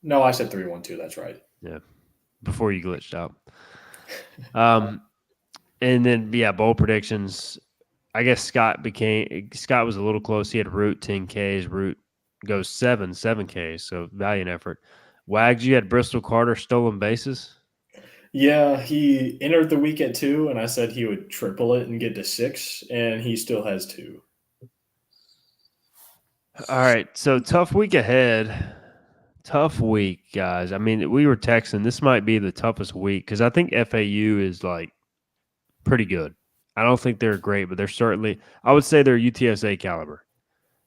No, I said 3-1-2. That's right. Yeah. Before you glitched out. And then bowl predictions. I guess Scott was a little close. He had Root 10Ks. Root goes 7Ks. So valiant effort. Wags, you had Bristol Carter stolen bases. Yeah, he entered the week at 2, and I said he would triple it and get to 6, and he still has 2. All right, so tough week ahead. Tough week, guys. I mean, we were texting. This might be the toughest week because I think FAU is like pretty good. I don't think they're great, but they're certainly. I would say they're UTSA caliber.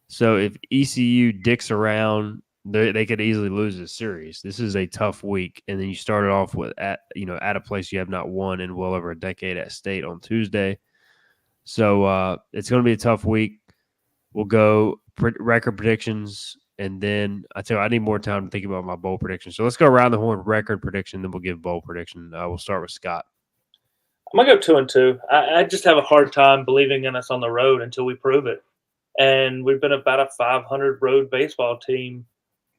So if ECU dicks around, they could easily lose this series. This is a tough week, and then you started off with at a place you have not won in well over a decade at State on Tuesday. So it's going to be a tough week. We'll go record predictions, and then I tell you, I need more time to think about my bowl prediction. So let's go around the horn record prediction, then we'll give bowl prediction. We'll start with Scott. I'm gonna go 2-2. I just have a hard time believing in us on the road until we prove it. And we've been about a 500 road baseball team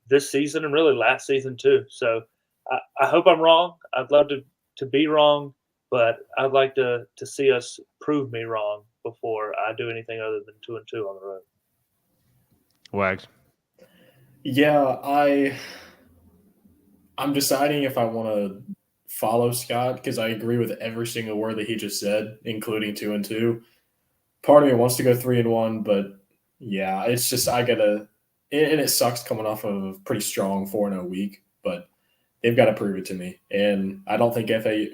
this season and really last season too. So I hope I'm wrong. I'd love to be wrong, but I'd like to see us prove me wrong before I do anything other than 2-2 on the road. Wags. Yeah, I'm deciding if I want to follow Scott because I agree with every single word that he just said, including 2-2. Part of me wants to go 3-1, but yeah, it's just I gotta, and it sucks coming off of a pretty strong 4-0 week, but they've got to prove it to me. And I don't think I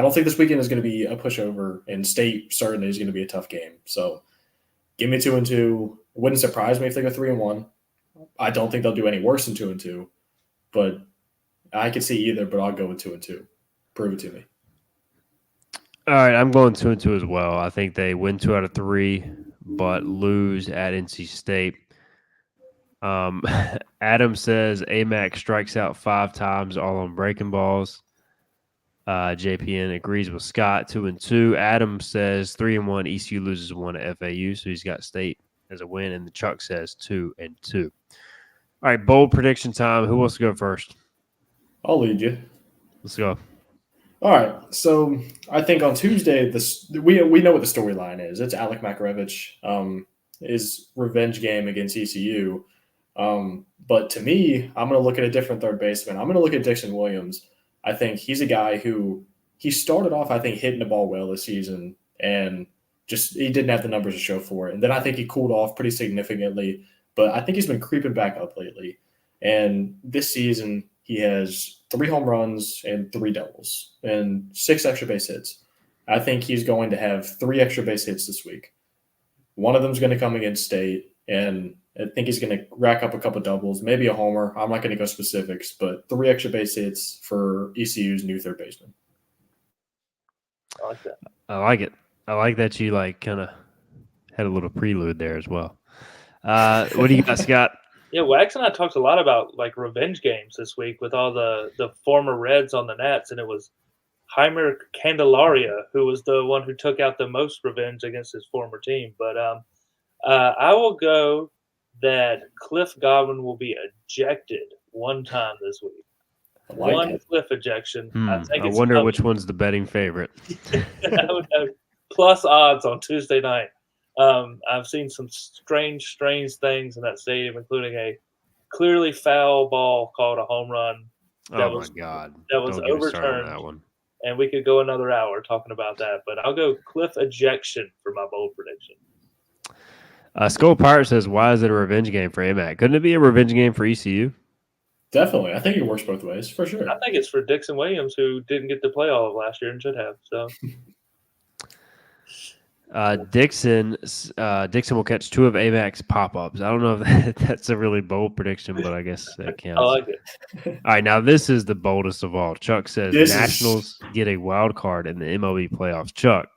don't think this weekend is going to be a pushover, and State certainly is going to be a tough game. So give me 2-2. It wouldn't surprise me if they go 3-1. I don't think they'll do any worse than 2-2, but I could see either, but I'll go with 2-2. Prove it to me. All right, I'm going 2-2 as well. I think they win 2 out of 3, but lose at NC State. Adam says AMAC strikes out 5 times, all on breaking balls. JPN agrees with Scott, 2-2. Adam says 3-1. ECU loses 1 at FAU, so he's got State as a win. And the Chuck says 2-2. All right, bold prediction time. Who wants to go first? I'll lead you. Let's go. All right. So I think on Tuesday, we know what the storyline is. It's Alec Makarevich, his revenge game against ECU. But to me, I'm going to look at a different third baseman. I'm going to look at Dixon Williams. I think he's a guy who he started off, I think, hitting the ball well this season, and just he didn't have the numbers to show for it. And then I think he cooled off pretty significantly, but I think he's been creeping back up lately. And this season, he has 3 home runs and 3 doubles and 6 extra base hits. I think he's going to have 3 extra base hits this week. One of them is going to come against State, and I think he's going to rack up a couple doubles, maybe a homer. I'm not going to go specifics, but 3 extra base hits for ECU's new third baseman. I like that. I like it. I like that you kind of had a little prelude there as well. What do you got, Scott? Yeah, Wax and I talked a lot about revenge games this week with all the former Reds on the Nats, and it was Heimer Candelaria who was the one who took out the most revenge against his former team. But I will go that Cliff Godwin will be ejected one time this week. I like One it. Cliff ejection. I think I it's wonder coming. which one's the betting favorite. I would have plus odds on Tuesday night. I've seen some strange things in that stadium, including a clearly foul ball called a home run Oh my God! that was Don't get me started on overturned. that one. And we could go another hour talking about that, but I'll go Cliff ejection for my bold prediction. Skull Pirate says, "Why is it a revenge game for AMAC? Couldn't it be a revenge game for ECU?" Definitely. I think it works both ways, for sure. I think it's for Dixon Williams, who didn't get to play all of last year and should have. So Dixon will catch 2 of AMAC's pop-ups. I don't know if that's a really bold prediction, but I guess that counts. I like it. All right, now this is the boldest of all. Chuck says Nationals get a wild card in the MLB playoffs. Chuck,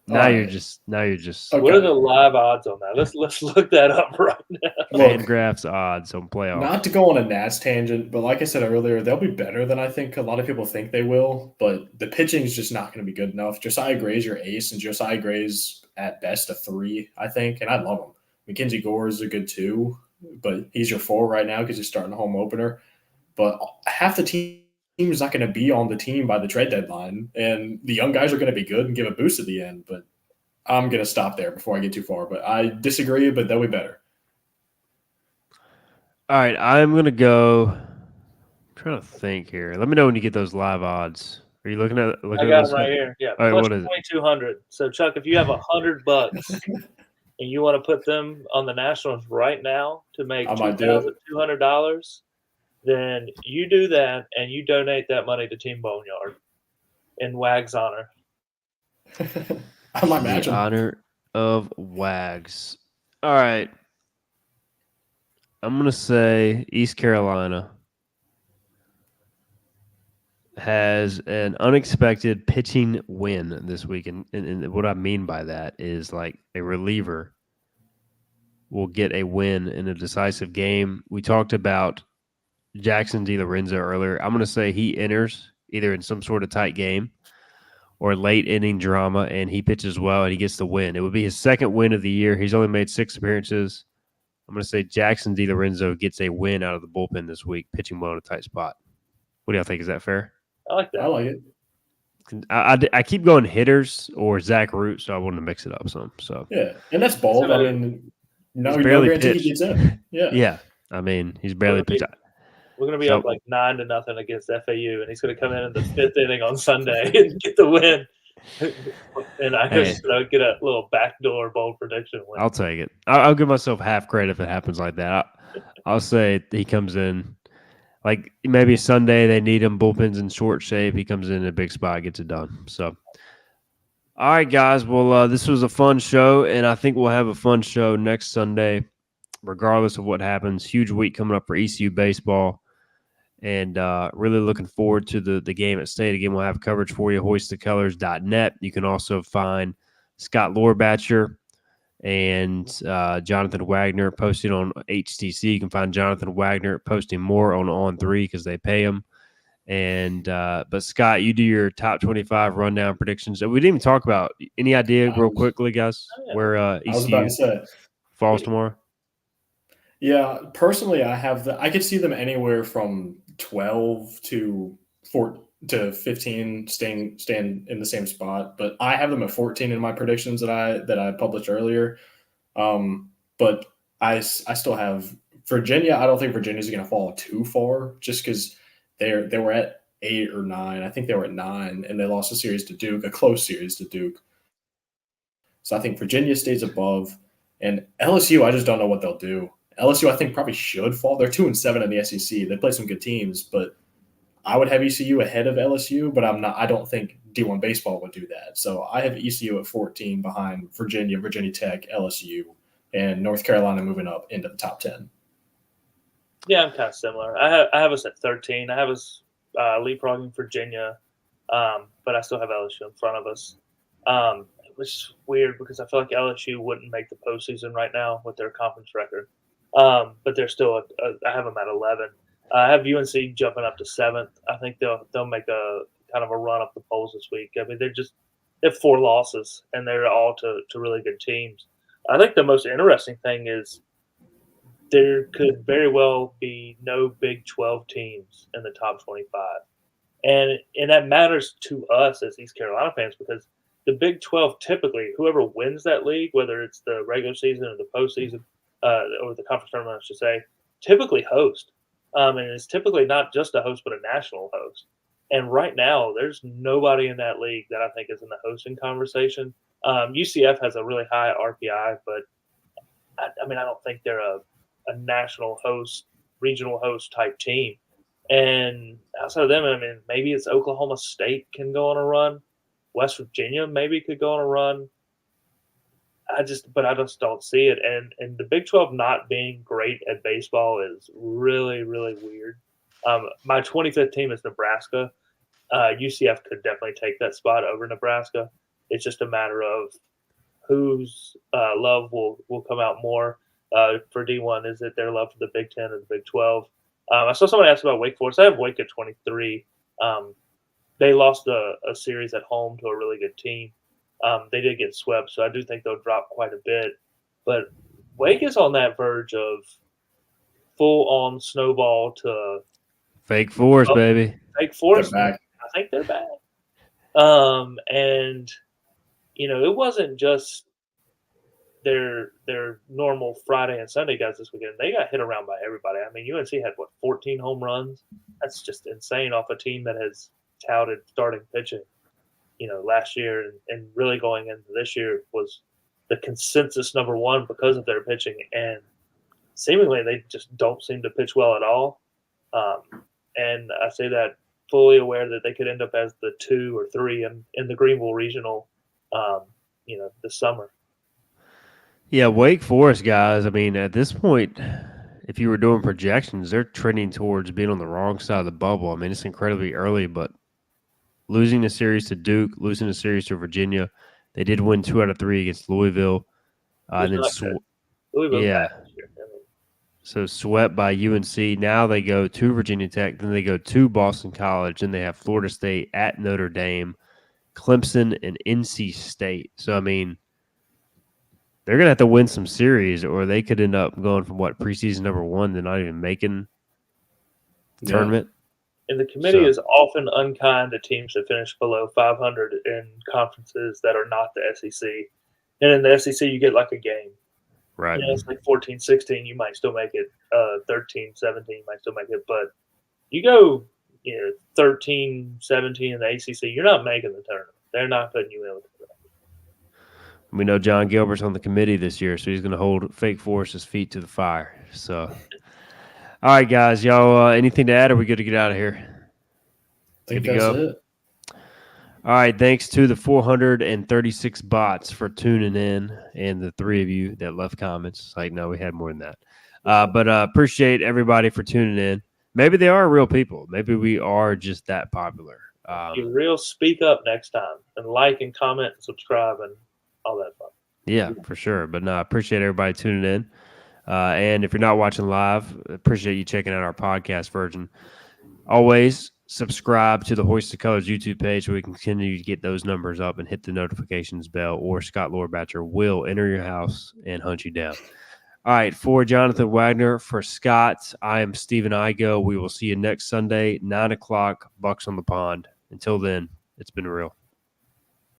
now you're just Okay. What are the live odds on that? Let's look that up right now. Fangraphs odds on playoffs. Not to go on a Nats tangent, but like I said earlier, they'll be better than I think a lot of people think they will. But the pitching is just not going to be good enough. Josiah Gray's your ace, and Josiah Gray's at best a 3, I think, and I love him. Mackenzie Gore is a good 2, but he's your 4 right now because he's starting the home opener. But half the team is not going to be on the team by the trade deadline, and the young guys are going to be good and give a boost at the end. But I'm going to stop there before I get too far. But I disagree, but they'll be better. All right, I'm going to go. I'm trying to think here. Let me know when you get those live odds. Are you looking at? I got them right here. Yeah, all right, plus what is it? 2,200. So Chuck, if you have $100 and you want to put them on the Nationals right now to make $2,200, then you do that and you donate that money to Team Boneyard in Wag's honor. I might imagine. The honor of Wags. All right. I'm going to say East Carolina has an unexpected pitching win this week. And what I mean by that is like a reliever will get a win in a decisive game. We talked about Jackson DiLorenzo earlier. I'm going to say he enters either in some sort of tight game or late inning drama, and he pitches well and he gets the win. It would be his second win of the year. He's only made 6 appearances. I'm going to say Jackson DiLorenzo gets a win out of the bullpen this week, pitching well in a tight spot. What do y'all think? Is that fair? I like that. I like it. I keep going hitters or Zach Root, so I wanted to mix it up some. So yeah, and that's bold. I mean, he's barely guarantee pitched. he gets in. Yeah, yeah. I mean, he's barely pitched. We're going to be up like 9-0 against FAU, and he's going to come in the 5th inning on Sunday and get the win. And I just get a little backdoor bold prediction win. I'll take it. I'll give myself half credit if it happens like that. I'll say he comes in. Like maybe Sunday they need him, bullpen's in short shape. He comes in a big spot, gets it done. So, all right, guys. Well, this was a fun show, and I think we'll have a fun show next Sunday, regardless of what happens. Huge week coming up for ECU baseball, and really looking forward to the game at State. Again, we'll have coverage for you, hoistthecolors.net. You can also find Scott Lorbatcher and Jonathan Wagner posting on HTC. You can find Jonathan Wagner posting more on On3 because they pay him. And but Scott, you do your top 25 rundown predictions. We didn't even talk about any idea real quickly, guys, where ECU falls tomorrow. Yeah, personally, I could see them anywhere from 12 to 15 staying in the same spot, but I have them at 14 in my predictions that I published earlier. But I still have Virginia. I don't think Virginia's going to fall too far just because they were at 8 or 9. I think they were at 9, and they lost a series to Duke, a close series to Duke. So I think Virginia stays above, and LSU, I just don't know what they'll do. LSU, I think, probably should fall. They're 2-7 in the SEC. They play some good teams, but I would have ECU ahead of LSU, but I don't think D1 baseball would do that. So I have ECU at 14 behind Virginia, Virginia Tech, LSU, and North Carolina moving up into the top 10. Yeah, I'm kind of similar. I have us at 13. I have us leapfrogging Virginia, but I still have LSU in front of us, which is weird because I feel like LSU wouldn't make the postseason right now with their conference record. But they're still I have them at 11. I have UNC jumping up to 7th. I think they'll make a kind of a run up the polls this week. I mean, they have 4 losses, and they're all to really good teams. I think the most interesting thing is there could very well be no Big 12 teams in the top 25. And that matters to us as East Carolina fans because the Big 12 typically, whoever wins that league, whether it's the regular season or the postseason, or the conference tournament, I should say, typically host. And it's typically not just a host, but a national host. And right now, there's nobody in that league that I think is in the hosting conversation. UCF has a really high RPI, but I mean, I don't think they're a national host, regional host type team. And outside of them, I mean, maybe it's Oklahoma State can go on a run. West Virginia maybe could go on a run. But I just don't see it. And the Big 12 not being great at baseball is really, really weird. My 25th team is Nebraska. UCF could definitely take that spot over Nebraska. It's just a matter of whose love will come out more for D1. Is it their love for the Big 10 or the Big 12? I saw somebody ask about Wake Forest. I have Wake at 23. They lost a series at home to a really good team. They did get swept, so I do think they'll drop quite a bit. But Wake is on that verge of full-on snowball to Fake Forest, baby. Fake Forest. They're back. I think they're back. And it wasn't just their normal Friday and Sunday guys this weekend. They got hit around by everybody. I mean, UNC had 14 home runs. That's just insane off a team that has touted starting pitching, last year and really going into this year was the consensus number one because of their pitching. And seemingly they just don't seem to pitch well at all. And I say that fully aware that they could end up as the 2 or 3 in the Greenville Regional, this summer. Yeah, Wake Forest guys, I mean, at this point, if you were doing projections, they're trending towards being on the wrong side of the bubble. I mean, it's incredibly early, but losing a series to Duke, losing a series to Virginia, they did win 2 out of 3 against Louisville. And then Louisville so swept by UNC. Now they go to Virginia Tech, then they go to Boston College, and they have Florida State at Notre Dame, Clemson, and NC State. So, I mean, they're going to have to win some series, or they could end up going from preseason number 1 to not even making the tournament. And the committee is often unkind to teams that finish below 500 in conferences that are not the SEC. And in the SEC, you get like a game. Right. It's like 14, 16, you might still make it. 13, 17, you might still make it. But you go 13, 17 in the ACC, you're not making the tournament. They're not putting you in with it. We know John Gilbert's on the committee this year, so he's going to hold Fake Forest's feet to the fire. So, all right, guys, y'all, anything to add, or are we good to get out of here? I think that's it. All right, thanks to the 436 bots for tuning in and the 3 of you that left comments. Like, no, we had more than that. But appreciate everybody for tuning in. Maybe they are real people. Maybe we are just that popular. You real speak up next time and like and comment and subscribe and all that fun. Yeah, for sure. But no, I appreciate everybody tuning in. And if you're not watching live, appreciate you checking out our podcast version. Always subscribe to the Hoist the Colors YouTube page so we can continue to get those numbers up and hit the notifications bell, or Scott Lorbatcher will enter your house and hunt you down. All right, for Jonathan Wagner, for Scott, I am Stephen Igo. We will see you next Sunday, 9 o'clock, Bucks on the Pond. Until then, it's been real.